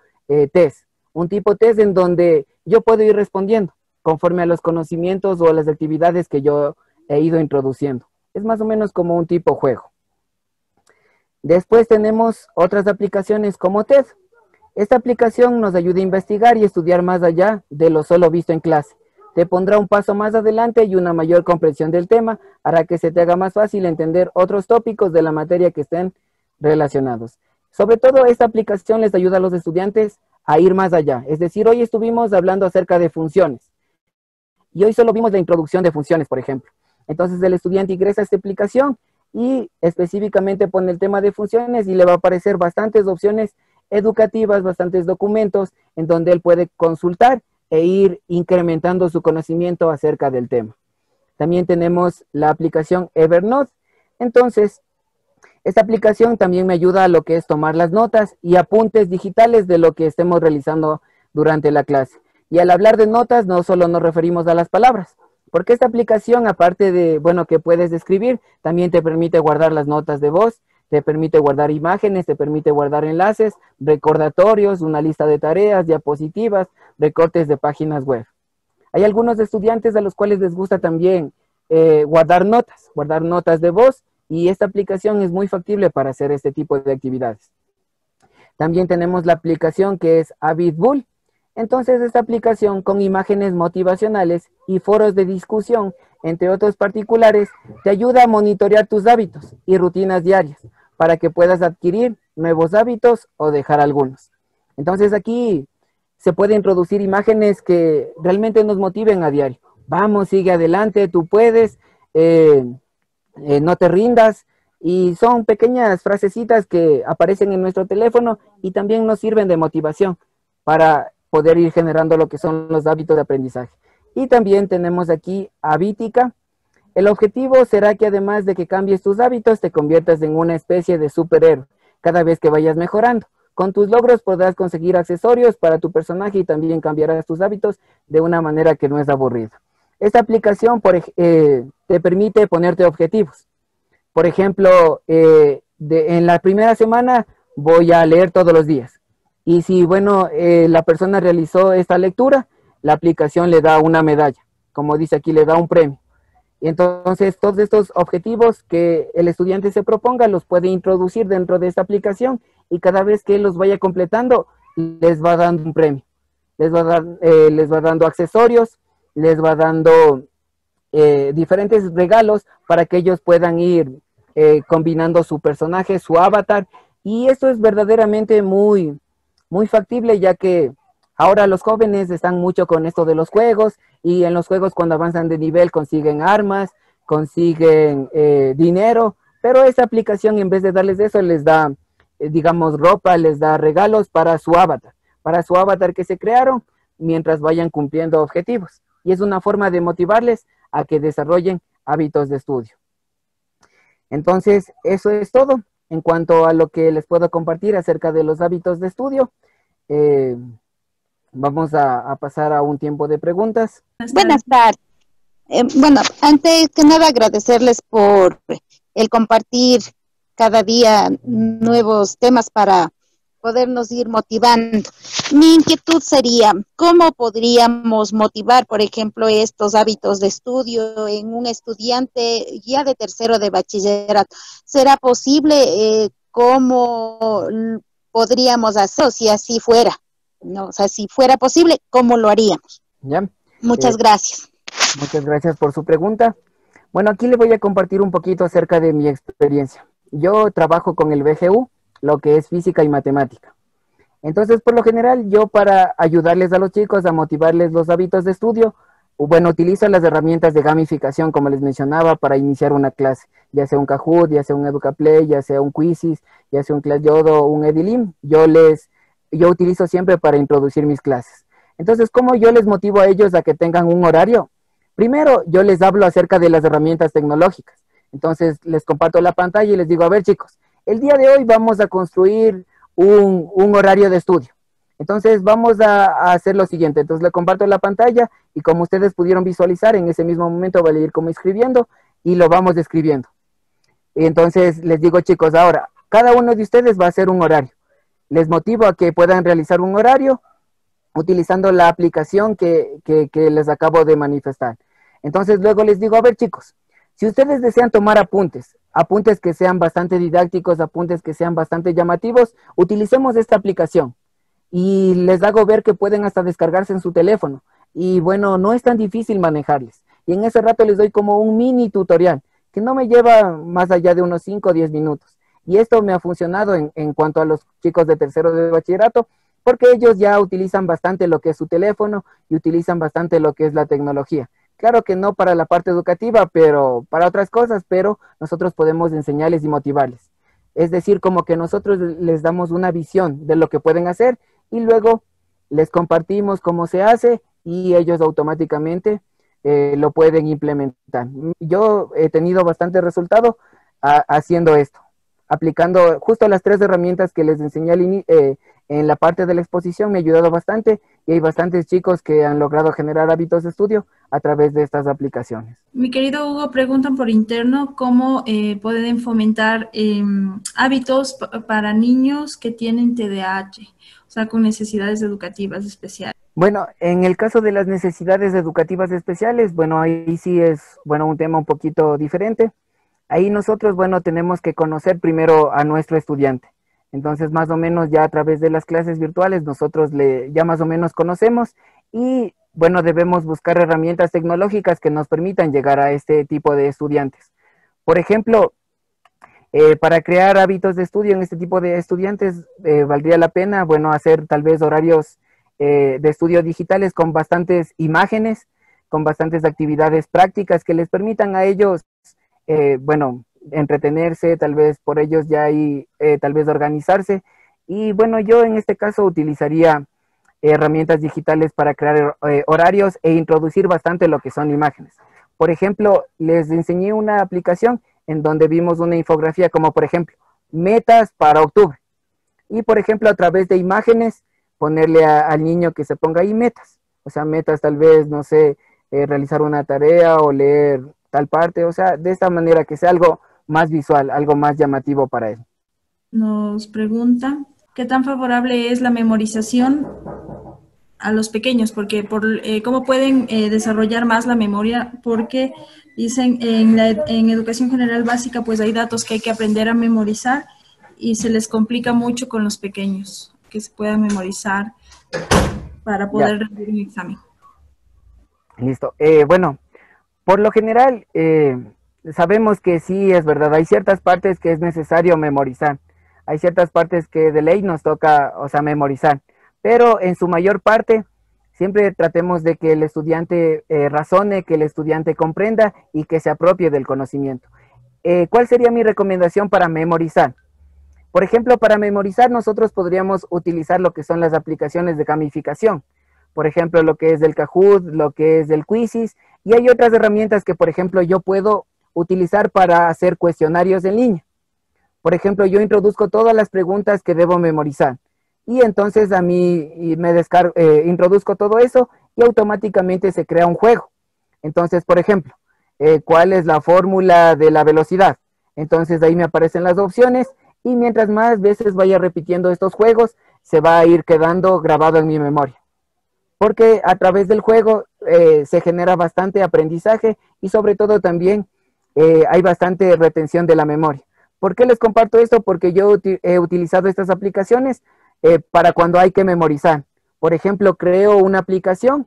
A: test. Un tipo test en donde yo puedo ir respondiendo conforme a los conocimientos o a las actividades que yo he ido introduciendo. Es más o menos como un tipo juego. Después tenemos otras aplicaciones como TED. Esta aplicación nos ayuda a investigar y estudiar más allá de lo solo visto en clase. Te pondrá un paso más adelante y una mayor comprensión del tema, hará que se te haga más fácil entender otros tópicos de la materia que estén relacionados. Sobre todo, esta aplicación les ayuda a los estudiantes a ir más allá. Es decir, hoy estuvimos hablando acerca de funciones y hoy solo vimos la introducción de funciones, por ejemplo. Entonces el estudiante ingresa a esta aplicación y específicamente pone el tema de funciones y le va a aparecer bastantes opciones educativas, bastantes documentos en donde él puede consultar e ir incrementando su conocimiento acerca del tema. También tenemos la aplicación Evernote. Entonces, esta aplicación también me ayuda a lo que es tomar las notas y apuntes digitales de lo que estemos realizando durante la clase. Y al hablar de notas, no solo nos referimos a las palabras, porque esta aplicación, aparte de, bueno, que puedes escribir, también te permite guardar las notas de voz, te permite guardar imágenes, te permite guardar enlaces, recordatorios, una lista de tareas, diapositivas, recortes de páginas web. Hay algunos estudiantes a los cuales les gusta también guardar notas de voz, y esta aplicación es muy factible para hacer este tipo de actividades. También tenemos la aplicación que es Habitbull. Entonces, esta aplicación con imágenes motivacionales y foros de discusión, entre otros particulares, te ayuda a monitorear tus hábitos y rutinas diarias para que puedas adquirir nuevos hábitos o dejar algunos. Entonces, aquí se puede introducir imágenes que realmente nos motiven a diario. Vamos, sigue adelante, tú puedes, no te rindas. Y son pequeñas frasecitas que aparecen en nuestro teléfono y también nos sirven de motivación para poder ir generando lo que son los hábitos de aprendizaje. Y también tenemos aquí Habitica. El objetivo será que además de que cambies tus hábitos, te conviertas en una especie de superhéroe cada vez que vayas mejorando. Con tus logros podrás conseguir accesorios para tu personaje y también cambiarás tus hábitos de una manera que no es aburrida. Esta aplicación te permite ponerte objetivos. Por ejemplo, en la primera semana voy a leer todos los días. Y si, bueno, la persona realizó esta lectura, la aplicación le da una medalla. Como dice aquí, le da un premio. Y entonces, todos estos objetivos que el estudiante se proponga, los puede introducir dentro de esta aplicación y cada vez que él los vaya completando, les va dando un premio. Les va dando accesorios, les va dando diferentes regalos para que ellos puedan ir combinando su personaje, su avatar, y esto es verdaderamente muy, muy factible, ya que ahora los jóvenes están mucho con esto de los juegos, y en los juegos cuando avanzan de nivel consiguen armas, consiguen dinero, pero esta aplicación en vez de darles eso les da, digamos, ropa, les da regalos para su avatar que se crearon mientras vayan cumpliendo objetivos, y es una forma de motivarles a que desarrollen hábitos de estudio. Entonces, eso es todo en cuanto a lo que les puedo compartir acerca de los hábitos de estudio. Vamos a pasar a un tiempo de preguntas.
B: Buenas tardes. Bueno, antes que nada agradecerles por el compartir cada día nuevos temas para podernos ir motivando. Mi inquietud sería, ¿cómo podríamos motivar, por ejemplo, estos hábitos de estudio en un estudiante ya de tercero de bachillerato? ¿Será posible? ¿Cómo podríamos hacerlo si así fuera? ¿No? O sea, si fuera posible, ¿cómo lo haríamos?
A: ¿Ya?
B: Muchas gracias.
A: Muchas gracias por su pregunta. Bueno, aquí le voy a compartir un poquito acerca de mi experiencia. Yo trabajo con el BGU, lo que es física y matemática. Entonces, por lo general, yo para ayudarles a los chicos a motivarles los hábitos de estudio, bueno, utilizo las herramientas de gamificación, como les mencionaba, para iniciar una clase, ya sea un Kahoot, ya sea un EducaPlay, ya sea un Quizzes, ya sea un ClassYodo o un Edilim, yo utilizo siempre para introducir mis clases. Entonces, ¿cómo yo les motivo a ellos a que tengan un horario? Primero, yo les hablo acerca de las herramientas tecnológicas. Entonces, les comparto la pantalla y les digo, a ver chicos, el día de hoy vamos a construir un horario de estudio. Entonces vamos a hacer lo siguiente. Entonces le comparto la pantalla y como ustedes pudieron visualizar, en ese mismo momento voy a ir como escribiendo y lo vamos describiendo. Y entonces les digo, chicos, ahora, cada uno de ustedes va a hacer un horario. Les motivo a que puedan realizar un horario utilizando la aplicación que les acabo de manifestar. Entonces luego les digo, a ver chicos, si ustedes desean tomar apuntes, apuntes que sean bastante didácticos, apuntes que sean bastante llamativos, utilicemos esta aplicación. Y les hago ver que pueden hasta descargarse en su teléfono. Y bueno, no es tan difícil manejarles. Y en ese rato les doy como un mini tutorial, que no me lleva más allá de unos 5 o 10 minutos. Y esto me ha funcionado en cuanto a los chicos de tercero de bachillerato, porque ellos ya utilizan bastante lo que es su teléfono y utilizan bastante lo que es la tecnología. Claro que no para la parte educativa, pero para otras cosas, pero nosotros podemos enseñarles y motivarles. Es decir, como que nosotros les damos una visión de lo que pueden hacer y luego les compartimos cómo se hace y ellos automáticamente lo pueden implementar. Yo he tenido bastante resultado haciendo esto, aplicando justo las 3 herramientas que les enseñé en la parte de la exposición. Me ha ayudado bastante y hay bastantes chicos que han logrado generar hábitos de estudio a través de estas aplicaciones.
C: Mi querido Hugo, preguntan por interno cómo pueden fomentar hábitos para niños que tienen TDAH, o sea, con necesidades educativas especiales.
A: Bueno, en el caso de las necesidades educativas especiales, bueno, ahí sí es, bueno, un tema un poquito diferente. Ahí nosotros, bueno, tenemos que conocer primero a nuestro estudiante. Entonces, más o menos ya a través de las clases virtuales, nosotros ya más o menos conocemos y, bueno, debemos buscar herramientas tecnológicas que nos permitan llegar a este tipo de estudiantes. Por ejemplo, para crear hábitos de estudio en este tipo de estudiantes, valdría la pena, bueno, hacer tal vez horarios de estudio digitales con bastantes imágenes, con bastantes actividades prácticas que les permitan a ellos, bueno, entretenerse, tal vez por ellos ya ahí, tal vez organizarse. Y bueno, yo en este caso utilizaría herramientas digitales para crear horarios e introducir bastante lo que son imágenes. Por ejemplo, les enseñé una aplicación en donde vimos una infografía como, por ejemplo, metas para octubre. Y, por ejemplo, a través de imágenes, ponerle al niño que se ponga ahí metas. O sea, metas tal vez, no sé, realizar una tarea o leer tal parte. O sea, de esta manera que sea algo más visual, algo más llamativo para él.
C: Nos pregunta, ¿qué tan favorable es la memorización a los pequeños? Porque ¿cómo pueden desarrollar más la memoria? Porque dicen en educación general básica, pues hay datos que hay que aprender a memorizar y se les complica mucho con los pequeños, que se puedan memorizar para poder rendir un examen.
A: Listo. Bueno, por lo general, sabemos que sí es verdad, hay ciertas partes que es necesario memorizar, hay ciertas partes que de ley nos toca, o sea, memorizar, pero en su mayor parte siempre tratemos de que el estudiante razone, que el estudiante comprenda y que se apropie del conocimiento. ¿Cuál sería mi recomendación para memorizar? Por ejemplo, para memorizar nosotros podríamos utilizar lo que son las aplicaciones de gamificación. Por ejemplo, lo que es del Kahoot, lo que es del Quizzes, y hay otras herramientas que, por ejemplo, yo puedo utilizar para hacer cuestionarios en línea. Por ejemplo, yo introduzco todas las preguntas que debo memorizar y entonces a mí introduzco todo eso y automáticamente se crea un juego. Entonces, por ejemplo, ¿cuál es la fórmula de la velocidad? Entonces ahí me aparecen las opciones y mientras más veces vaya repitiendo estos juegos, se va a ir quedando grabado en mi memoria. Porque a través del juego se genera bastante aprendizaje y sobre todo también hay bastante retención de la memoria. ¿Por qué les comparto esto? Porque yo he utilizado estas aplicaciones para cuando hay que memorizar. Por ejemplo, creo una aplicación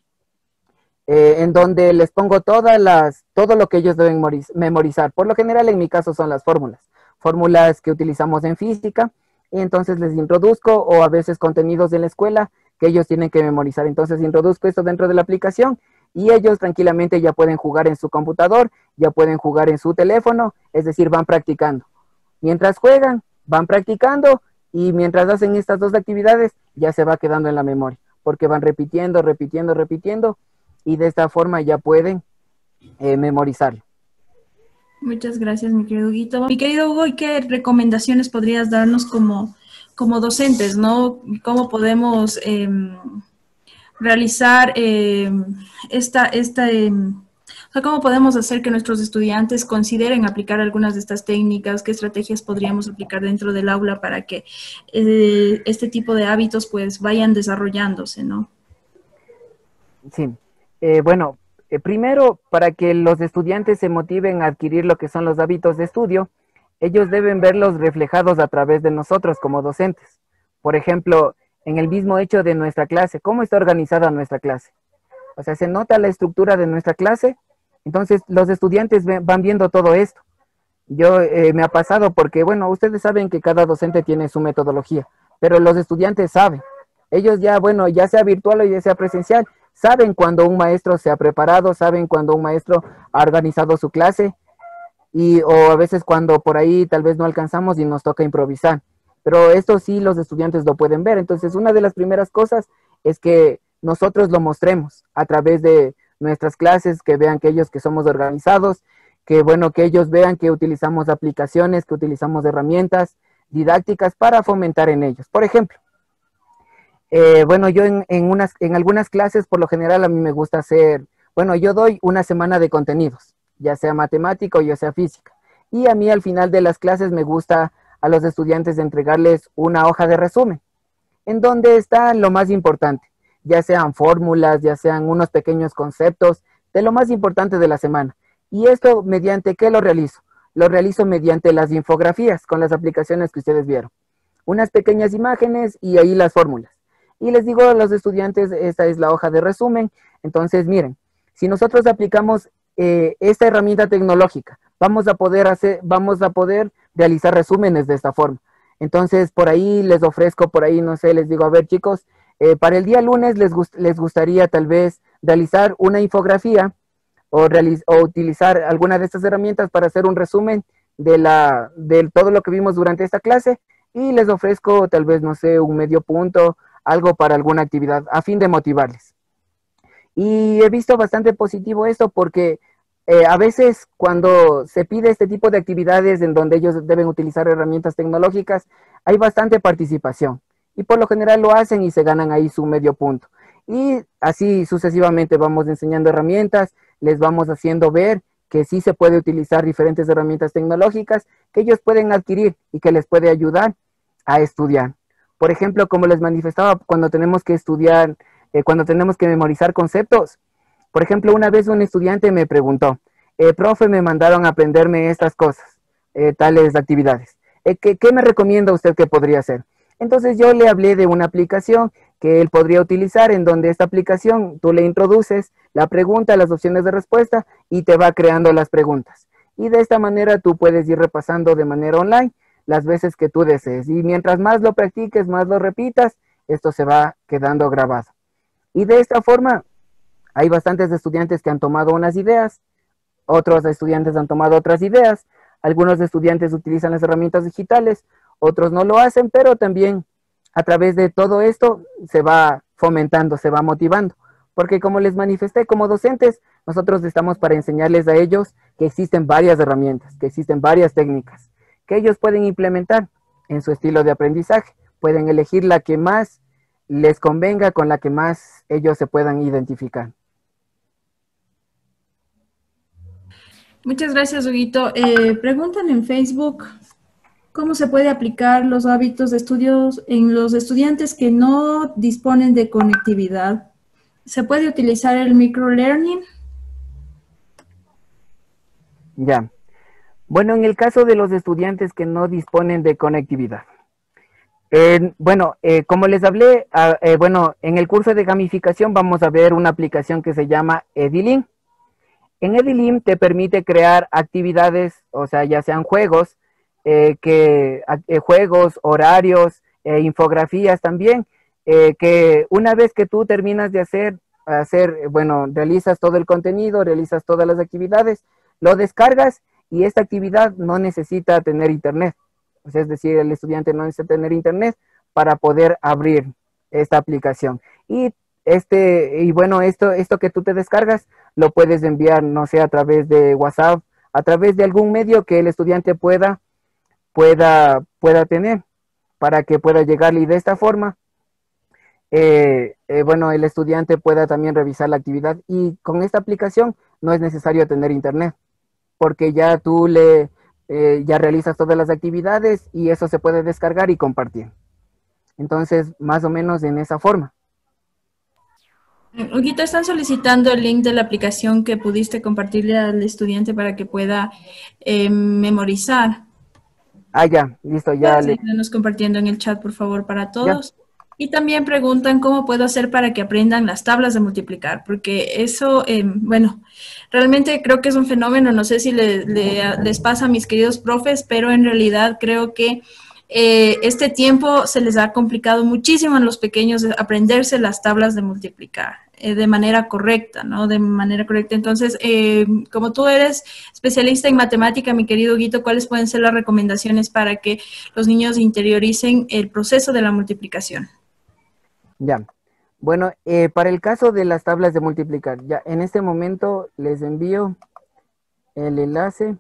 A: en donde les pongo todo lo que ellos deben memorizar. Por lo general, en mi caso, son las fórmulas. Fórmulas que utilizamos en física. y entonces les introduzco, o a veces contenidos de la escuela que ellos tienen que memorizar. Entonces introduzco esto dentro de la aplicación y ellos tranquilamente ya pueden jugar en su computador, ya pueden jugar en su teléfono, es decir, van practicando. Mientras juegan, van practicando, y mientras hacen estas dos actividades, ya se va quedando en la memoria, porque van repitiendo, repitiendo, repitiendo, y de esta forma ya pueden memorizarlo.
C: Muchas gracias, mi querido Huguito. Mi querido Hugo, ¿y qué recomendaciones podrías darnos como docentes, ¿no? ¿Cómo podemos realizar o sea, cómo podemos hacer que nuestros estudiantes consideren aplicar algunas de estas técnicas? ¿Qué estrategias podríamos aplicar dentro del aula para que este tipo de hábitos pues vayan desarrollándose, ¿no?
A: Sí, bueno, primero, para que los estudiantes se motiven a adquirir lo que son los hábitos de estudio, ellos deben verlos reflejados a través de nosotros como docentes. Por ejemplo, en el mismo hecho de nuestra clase, ¿cómo está organizada nuestra clase? O sea, se nota la estructura de nuestra clase, entonces los estudiantes van viendo todo esto. Yo me ha pasado porque, bueno, ustedes saben que cada docente tiene su metodología, pero los estudiantes saben. Ellos ya, bueno, ya sea virtual o ya sea presencial, saben cuando un maestro se ha preparado, saben cuando un maestro ha organizado su clase, o a veces cuando por ahí tal vez no alcanzamos y nos toca improvisar. Pero esto sí los estudiantes lo pueden ver. Entonces, una de las primeras cosas es que nosotros lo mostremos a través de nuestras clases, que vean que ellos que somos organizados, que bueno, que ellos vean que utilizamos aplicaciones, que utilizamos herramientas didácticas para fomentar en ellos. Por ejemplo, bueno, yo en algunas clases, por lo general, a mí me gusta hacer, bueno, yo doy una semana de contenidos, ya sea matemático o ya sea física. Y a mí al final de las clases me gusta a los estudiantes entregarles una hoja de resumen, en donde está lo más importante, ya sean fórmulas, ya sean unos pequeños conceptos de lo más importante de la semana. Y esto, ¿mediante qué lo realizo? Lo realizo mediante las infografías, con las aplicaciones que ustedes vieron. Unas pequeñas imágenes y ahí las fórmulas. Y les digo a los estudiantes, esta es la hoja de resumen. Entonces, miren, si nosotros aplicamos esta herramienta tecnológica, vamos a poder realizar resúmenes de esta forma. Entonces, por ahí les ofrezco, por ahí, no sé, les digo, a ver, chicos, para el día lunes les gustaría tal vez realizar una infografía o utilizar alguna de estas herramientas para hacer un resumen de todo lo que vimos durante esta clase, y les ofrezco tal vez, no sé, un medio punto, algo para alguna actividad, a fin de motivarles. Y he visto bastante positivo esto porque a veces cuando se pide este tipo de actividades en donde ellos deben utilizar herramientas tecnológicas, hay bastante participación. Y por lo general lo hacen y se ganan ahí su medio punto. Y así sucesivamente vamos enseñando herramientas, les vamos haciendo ver que sí se puede utilizar diferentes herramientas tecnológicas que ellos pueden adquirir y que les puede ayudar a estudiar. Por ejemplo, como les manifestaba, cuando tenemos que estudiar, cuando tenemos que memorizar conceptos. Por ejemplo, una vez un estudiante me preguntó, profe, me mandaron a aprenderme estas cosas, tales actividades. ¿Qué me recomienda usted que podría hacer? Entonces yo le hablé de una aplicación que él podría utilizar, en donde esta aplicación tú le introduces la pregunta, las opciones de respuesta, y te va creando las preguntas. Y de esta manera tú puedes ir repasando de manera online las veces que tú desees. Y mientras más lo practiques, más lo repitas, esto se va quedando grabado. Y de esta forma, hay bastantes estudiantes que han tomado unas ideas, otros estudiantes han tomado otras ideas, algunos estudiantes utilizan las herramientas digitales, otros no lo hacen, pero también a través de todo esto se va fomentando, se va motivando. Porque como les manifesté, como docentes, nosotros estamos para enseñarles a ellos que existen varias herramientas, que existen varias técnicas, que ellos pueden implementar en su estilo de aprendizaje. Pueden elegir la que más les convenga, con la que más ellos se puedan identificar.
C: Muchas gracias, Huguito. Preguntan en Facebook, ¿cómo se puede aplicar los hábitos de estudios en los estudiantes que no disponen de conectividad? ¿Se puede utilizar el microlearning?
A: Ya. Bueno, en el caso de los estudiantes que no disponen de conectividad. Como les hablé, bueno, en el curso de gamificación vamos a ver una aplicación que se llama Edilink. En Edilink te permite crear actividades, o sea, ya sean juegos, juegos, horarios, infografías también, que una vez que tú terminas de bueno, realizas todo el contenido, realizas todas las actividades, lo descargas y esta actividad no necesita tener internet. O sea, es decir, el estudiante no necesita tener internet para poder abrir esta aplicación. Y bueno, esto que tú te descargas, lo puedes enviar, no sé, a través de WhatsApp, a través de algún medio que el estudiante pueda tener para que pueda llegarle y de esta forma, bueno, el estudiante pueda también revisar la actividad y con esta aplicación no es necesario tener internet porque ya tú ya realizas todas las actividades y eso se puede descargar y compartir. Entonces, más o menos en esa forma.
C: Huguito, están solicitando el link de la aplicación que pudiste compartirle al estudiante para que pueda memorizar.
A: Ah, ya, listo, ya.
C: Puedes irnos compartiendo en el chat, por favor, para todos.
A: Ya.
C: Y también preguntan cómo puedo hacer para que aprendan las tablas de multiplicar, porque eso, bueno, realmente creo que es un fenómeno, no sé si les pasa a mis queridos profes, pero en realidad creo que este tiempo se les ha complicado muchísimo a los pequeños aprenderse las tablas de multiplicar de manera correcta, ¿no? De manera correcta. Entonces, como tú eres especialista en matemática, mi querido Guito, ¿cuáles pueden ser las recomendaciones para que los niños interioricen el proceso de la multiplicación?
A: Ya. Bueno, para el caso de las tablas de multiplicar, ya en este momento les envío el enlace.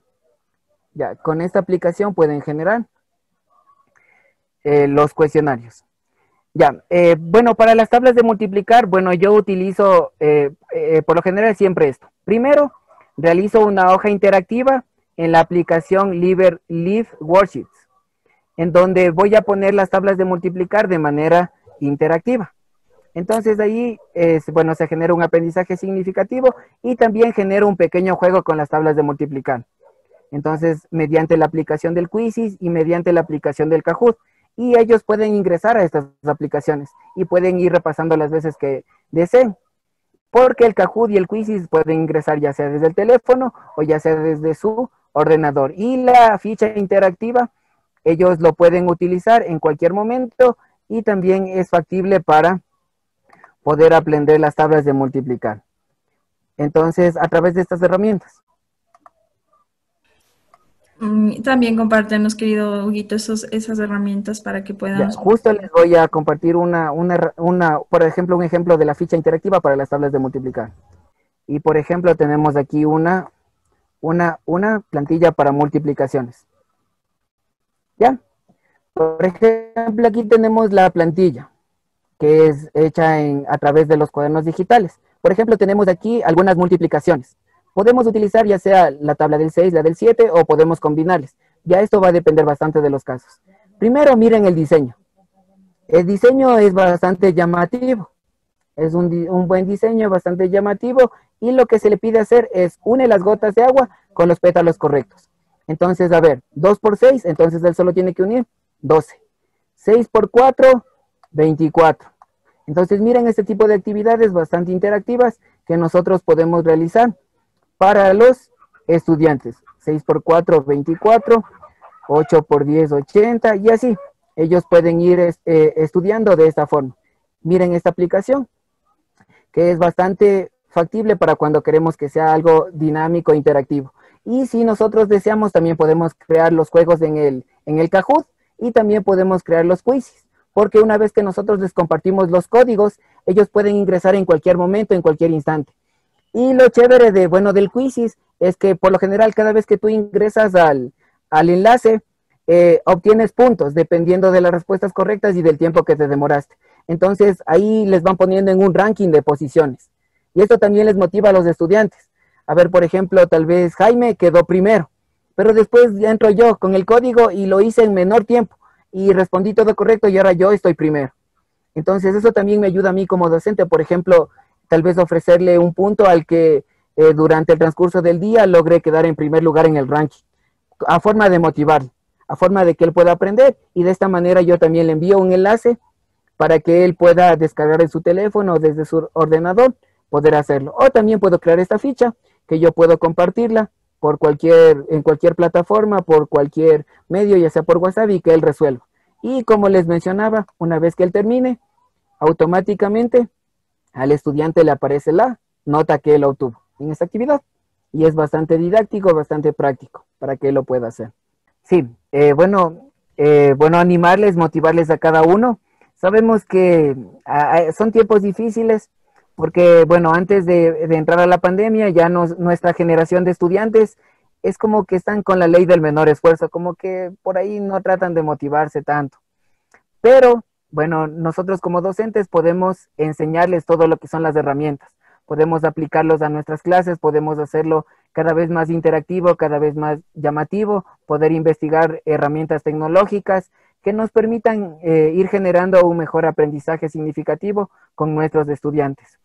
A: Ya, con esta aplicación pueden generar los cuestionarios. Ya, bueno, para las tablas de multiplicar, bueno, yo utilizo por lo general siempre esto. Primero, realizo una hoja interactiva en la aplicación Live Worksheets, en donde voy a poner las tablas de multiplicar de manera interactiva. Entonces ahí, bueno, se genera un aprendizaje significativo y también genero un pequeño juego con las tablas de multiplicar. Entonces, mediante la aplicación del Quizzes y mediante la aplicación del Kahoot, y ellos pueden ingresar a estas aplicaciones y pueden ir repasando las veces que deseen, porque el Kahoot y el Quizzes pueden ingresar ya sea desde el teléfono o ya sea desde su ordenador. Y la ficha interactiva, ellos lo pueden utilizar en cualquier momento y también es factible para poder aprender las tablas de multiplicar. Entonces, a través de estas herramientas.
C: También compártenos, querido Huguito, esas herramientas para que puedan...
A: Justo les voy a compartir por ejemplo, un ejemplo de la ficha interactiva para las tablas de multiplicar. Y por ejemplo, tenemos aquí una plantilla para multiplicaciones. ¿Ya? Por ejemplo, aquí tenemos la plantilla, que es hecha a través de los cuadernos digitales. Por ejemplo, tenemos aquí algunas multiplicaciones. Podemos utilizar ya sea la tabla del 6, la del 7 o podemos combinarles. Ya esto va a depender bastante de los casos. Primero miren el diseño. El diseño es bastante llamativo. Es un buen diseño, bastante llamativo. Y lo que se le pide hacer es une las gotas de agua con los pétalos correctos. Entonces, a ver, 2 por 6, entonces él solo tiene que unir 12. 6 por 4, 24. Entonces miren este tipo de actividades bastante interactivas que nosotros podemos realizar para los estudiantes. 6 por 4, 24, 8 por 10, 80 y así. Ellos pueden ir estudiando de esta forma. Miren esta aplicación que es bastante factible para cuando queremos que sea algo dinámico e interactivo. Y si nosotros deseamos, también podemos crear los juegos en el Kahoot y también podemos crear los quizzes, porque una vez que nosotros les compartimos los códigos, ellos pueden ingresar en cualquier momento, en cualquier instante. Y lo chévere del quizzes es que por lo general cada vez que tú ingresas al enlace, obtienes puntos dependiendo de las respuestas correctas y del tiempo que te demoraste. Entonces ahí les van poniendo en un ranking de posiciones. Y esto también les motiva a los estudiantes. A ver, por ejemplo, tal vez Jaime quedó primero, pero después ya entro yo con el código y lo hice en menor tiempo y respondí todo correcto y ahora yo estoy primero. Entonces eso también me ayuda a mí como docente, por ejemplo, tal vez ofrecerle un punto al que durante el transcurso del día logre quedar en primer lugar en el ranking, a forma de motivarlo, a forma de que él pueda aprender y de esta manera yo también le envío un enlace para que él pueda descargar en su teléfono o desde su ordenador, poder hacerlo. O también puedo crear esta ficha que yo puedo compartirla en cualquier plataforma, por cualquier medio, ya sea por WhatsApp, y que él resuelva. Y como les mencionaba, una vez que él termine, automáticamente al estudiante le aparece la nota que él obtuvo en esta actividad. Y es bastante didáctico, bastante práctico para que él lo pueda hacer. Sí, bueno, animarles, motivarles a cada uno. Sabemos que son tiempos difíciles porque, bueno, antes de entrar a la pandemia, ya nuestra generación de estudiantes es como que están con la ley del menor esfuerzo, como que por ahí no tratan de motivarse tanto. Pero, bueno, nosotros como docentes podemos enseñarles todo lo que son las herramientas. Podemos aplicarlos a nuestras clases, podemos hacerlo cada vez más interactivo, cada vez más llamativo, poder investigar herramientas tecnológicas que nos permitan ir generando un mejor aprendizaje significativo con nuestros estudiantes.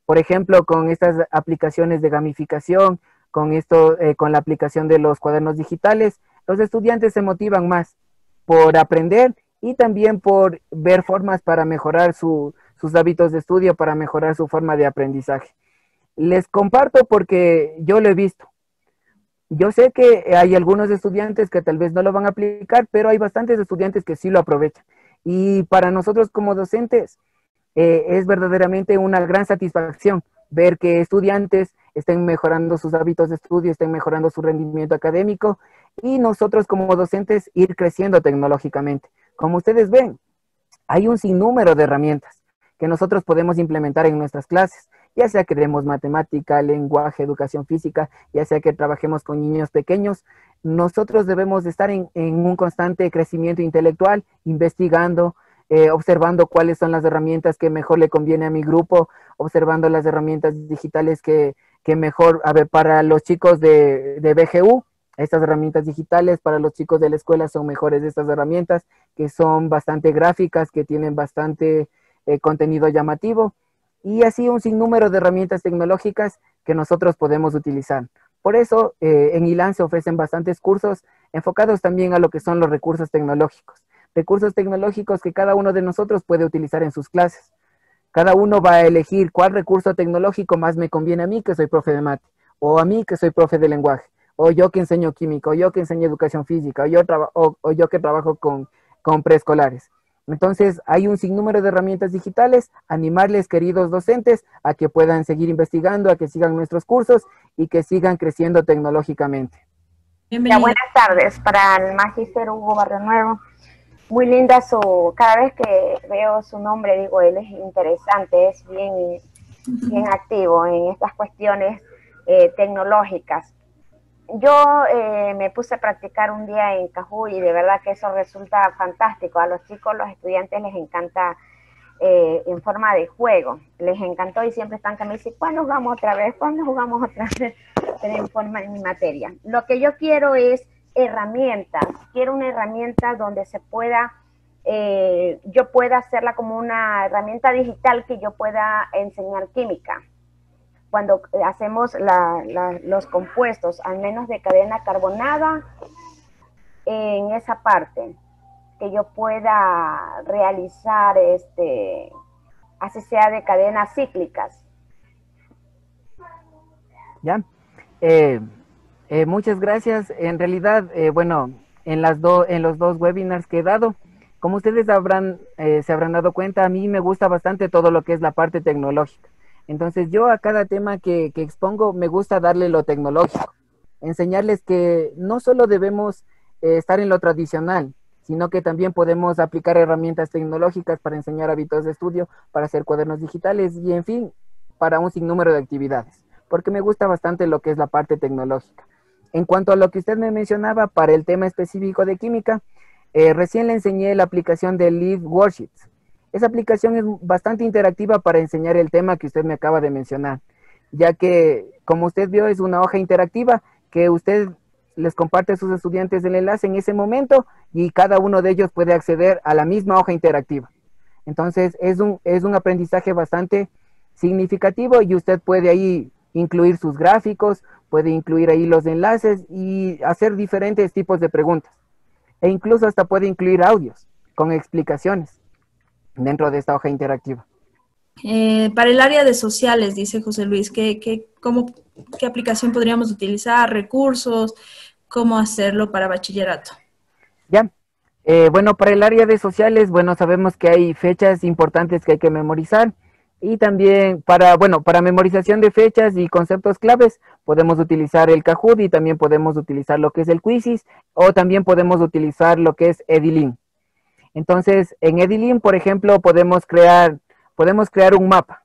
A: Por ejemplo, con estas aplicaciones de gamificación, con la aplicación de los cuadernos digitales, los estudiantes se motivan más por aprender y también por ver formas para mejorar sus hábitos de estudio, para mejorar su forma de aprendizaje. Les comparto porque yo lo he visto. Yo sé que hay algunos estudiantes que tal vez no lo van a aplicar, pero hay bastantes estudiantes que sí lo aprovechan. Y para nosotros como docentes es verdaderamente una gran satisfacción ver que estudiantes estén mejorando sus hábitos de estudio, estén mejorando su rendimiento académico y nosotros como docentes ir creciendo tecnológicamente. Como ustedes ven, hay un sinnúmero de herramientas que nosotros podemos implementar en nuestras clases, ya sea que demos matemática, lenguaje, educación física, ya sea que trabajemos con niños pequeños. Nosotros debemos de estar en un constante crecimiento intelectual, investigando, observando cuáles son las herramientas que mejor le conviene a mi grupo, observando las herramientas digitales que mejor, a ver, para los chicos de BGU, estas herramientas digitales, para los chicos de la escuela son mejores estas herramientas, que son bastante gráficas, que tienen bastante contenido llamativo, y así un sinnúmero de herramientas tecnológicas que nosotros podemos utilizar. Por eso en ILAN se ofrecen bastantes cursos enfocados también a lo que son los recursos tecnológicos que cada uno de nosotros puede utilizar en sus clases. Cada uno va a elegir cuál recurso tecnológico más me conviene a mí, que soy profe de mate, o a mí, que soy profe de lenguaje, o yo que enseño química, o yo que enseño educación física, o yo que trabajo con preescolares. Entonces, hay un sinnúmero de herramientas digitales, animarles, queridos docentes, a que puedan seguir investigando, a que sigan nuestros cursos y que sigan creciendo tecnológicamente.
D: Ya, buenas tardes para el Magíster Hugo Barrio Nuevo. Muy linda cada vez que veo su nombre, digo, él es interesante, es bien activo en estas cuestiones tecnológicas. Yo me puse a practicar un día en Cajú y de verdad que eso resulta fantástico. A los chicos, los estudiantes les encanta en forma de juego. Les encantó y siempre están que me dicen, ¿cuándo jugamos otra vez? ¿Cuándo jugamos otra vez? En forma en mi materia. Lo que yo quiero es herramientas. Quiero una herramienta donde se pueda, yo pueda hacerla como una herramienta digital que yo pueda enseñar química. Cuando hacemos los compuestos, al menos de cadena carbonada, en esa parte, que yo pueda realizar, así sea de cadenas cíclicas.
A: Ya, muchas gracias. En realidad, bueno, en los dos webinars que he dado, como ustedes se habrán dado cuenta, a mí me gusta bastante todo lo que es la parte tecnológica. Entonces yo a cada tema que expongo me gusta darle lo tecnológico, enseñarles que no solo debemos estar en lo tradicional, sino que también podemos aplicar herramientas tecnológicas para enseñar hábitos de estudio, para hacer cuadernos digitales y en fin, para un sinnúmero de actividades, porque me gusta bastante lo que es la parte tecnológica. En cuanto a lo que usted me mencionaba para el tema específico de química, recién le enseñé la aplicación de Live Worksheets. Esa aplicación es bastante interactiva para enseñar el tema que usted me acaba de mencionar, ya que, como usted vio, es una hoja interactiva que usted les comparte a sus estudiantes el enlace en ese momento y cada uno de ellos puede acceder a la misma hoja interactiva. Entonces, es un aprendizaje bastante significativo y usted puede ahí incluir sus gráficos, puede incluir ahí los enlaces y hacer diferentes tipos de preguntas. E incluso hasta puede incluir audios con explicaciones dentro de esta hoja interactiva.
C: Para el área de sociales, dice José Luis, ¿qué aplicación podríamos utilizar? ¿Recursos? ¿Cómo hacerlo para bachillerato?
A: Ya. Bueno, para el área de sociales, bueno, sabemos que hay fechas importantes que hay que memorizar y también para memorización de fechas y conceptos claves podemos utilizar el Kahoot y también podemos utilizar lo que es el Quizzes o también podemos utilizar lo que es Edilin. Entonces, en Edilin, por ejemplo, podemos crear un mapa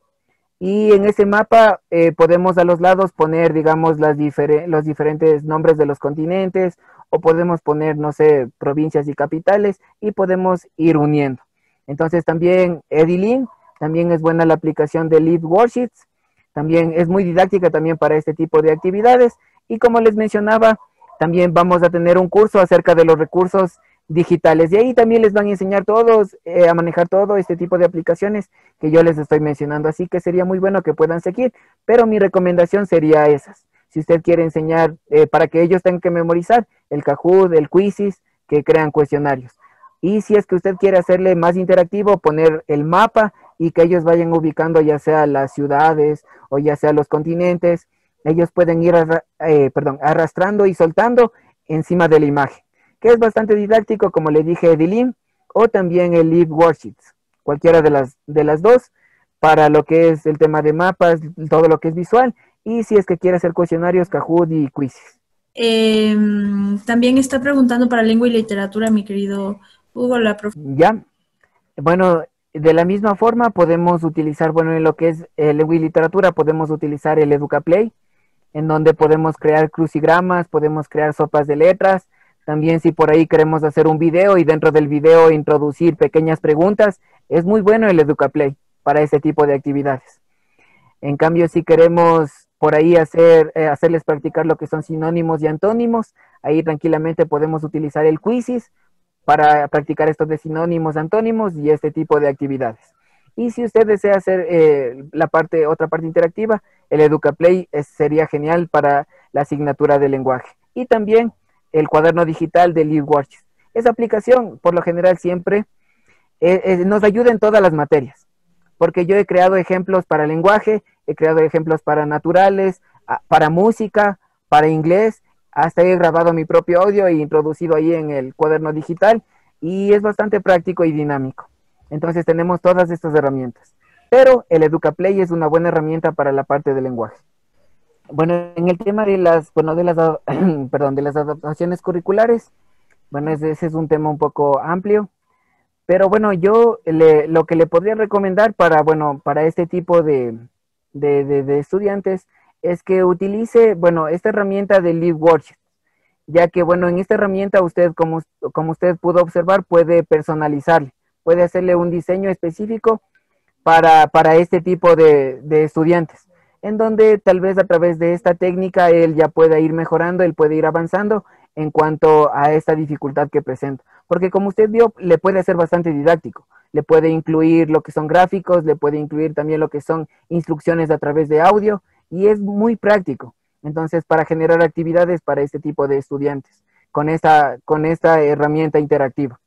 A: y en ese mapa podemos a los lados poner, digamos, los diferentes nombres de los continentes o podemos poner, no sé, provincias y capitales y podemos ir uniendo. Entonces también Edilin, también es buena la aplicación de Live Worksheets, también es muy didáctica también para este tipo de actividades y como les mencionaba, también vamos a tener un curso acerca de los recursos digitales y ahí también les van a enseñar todos a manejar todo este tipo de aplicaciones que yo les estoy mencionando, así que sería muy bueno que puedan seguir, pero mi recomendación sería esas. Si usted quiere enseñar para que ellos tengan que memorizar el Kahoot, el Quizzes, que crean cuestionarios. Y si es que usted quiere hacerle más interactivo, poner el mapa y que ellos vayan ubicando ya sea las ciudades o ya sea los continentes, ellos pueden ir arrastrando y soltando encima de la imagen, que es bastante didáctico, como le dije, Edilin, o también el Live Worksheets, cualquiera de las dos, para lo que es el tema de mapas, todo lo que es visual, y si es que quiere hacer cuestionarios, Kahoot y Quizzes.
C: También está preguntando para lengua y literatura, mi querido Hugo, la profe.
A: Ya, bueno, de la misma forma podemos utilizar, bueno, en lo que es lengua y literatura, podemos utilizar el EducaPlay, en donde podemos crear crucigramas, podemos crear sopas de letras. También si por ahí queremos hacer un video y dentro del video introducir pequeñas preguntas, es muy bueno el EducaPlay para ese tipo de actividades. En cambio, si queremos por ahí hacerles practicar lo que son sinónimos y antónimos, ahí tranquilamente podemos utilizar el Quizzes para practicar estos de sinónimos, antónimos y este tipo de actividades. Y si usted desea hacer otra parte interactiva, el EducaPlay sería genial para la asignatura de lenguaje. Y también el cuaderno digital de Live Worksheets. Esa aplicación, por lo general, siempre nos ayuda en todas las materias, porque yo he creado ejemplos para lenguaje, he creado ejemplos para naturales, para música, para inglés, hasta he grabado mi propio audio e introducido ahí en el cuaderno digital, y es bastante práctico y dinámico. Entonces tenemos todas estas herramientas. Pero el EducaPlay es una buena herramienta para la parte del lenguaje. Bueno, en el tema de las adaptaciones curriculares, bueno, ese es un tema un poco amplio, pero bueno, yo lo que le podría recomendar para este tipo de estudiantes es que utilice, bueno, esta herramienta de Live Worksheets, ya que, bueno, en esta herramienta usted, como usted pudo observar, puede personalizarle, puede hacerle un diseño específico para este tipo de estudiantes, en donde tal vez a través de esta técnica él ya pueda ir mejorando, él puede ir avanzando en cuanto a esta dificultad que presenta. Porque como usted vio, le puede ser bastante didáctico, le puede incluir lo que son gráficos, le puede incluir también lo que son instrucciones a través de audio, y es muy práctico. Entonces, para generar actividades para este tipo de estudiantes, con esta herramienta interactiva.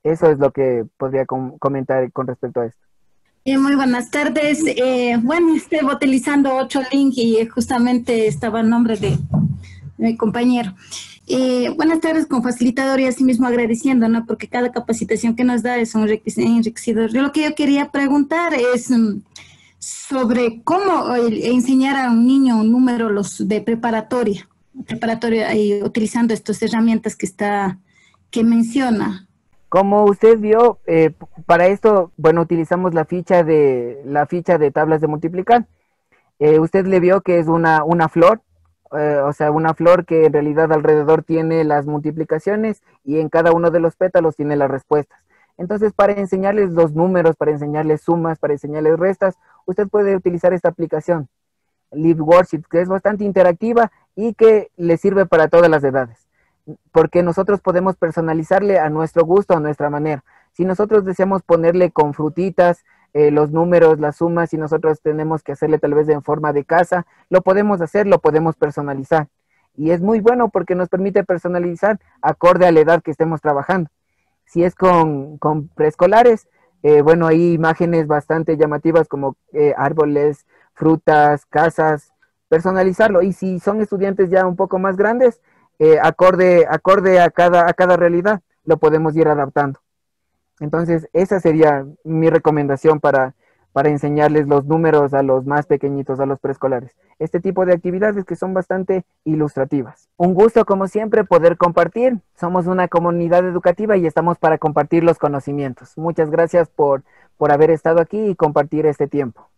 A: Eso es lo que podría comentar con respecto a esto.
E: Muy buenas tardes. Bueno, estoy utilizando 8Link y justamente estaba el nombre de mi compañero. Buenas tardes, con facilitador y asimismo agradeciendo, ¿no? Porque cada capacitación que nos da es un enriquecedor. Lo que yo quería preguntar es sobre cómo enseñar a un niño un número de preparatoria utilizando estas herramientas que menciona.
A: Como usted vio, para esto, bueno, utilizamos la ficha de tablas de multiplicar. Usted le vio que es una flor, o sea, una flor que en realidad alrededor tiene las multiplicaciones y en cada uno de los pétalos tiene las respuestas. Entonces, para enseñarles los números, para enseñarles sumas, para enseñarles restas, usted puede utilizar esta aplicación, Live Worksheets, que es bastante interactiva y que le sirve para todas las edades, porque nosotros podemos personalizarle a nuestro gusto, a nuestra manera. Si nosotros deseamos ponerle con frutitas los números, las sumas, si nosotros tenemos que hacerle tal vez en forma de casa, lo podemos hacer, lo podemos personalizar. Y es muy bueno porque nos permite personalizar acorde a la edad que estemos trabajando. Si es con preescolares, Bueno, hay imágenes bastante llamativas como árboles, frutas, casas, personalizarlo. Y si son estudiantes ya un poco más grandes, acorde a cada realidad, lo podemos ir adaptando. Entonces, esa sería mi recomendación para enseñarles los números a los más pequeñitos, a los preescolares. Este tipo de actividades que son bastante ilustrativas. Un gusto, como siempre, poder compartir. Somos una comunidad educativa y estamos para compartir los conocimientos. Muchas gracias por haber estado aquí y compartir este tiempo.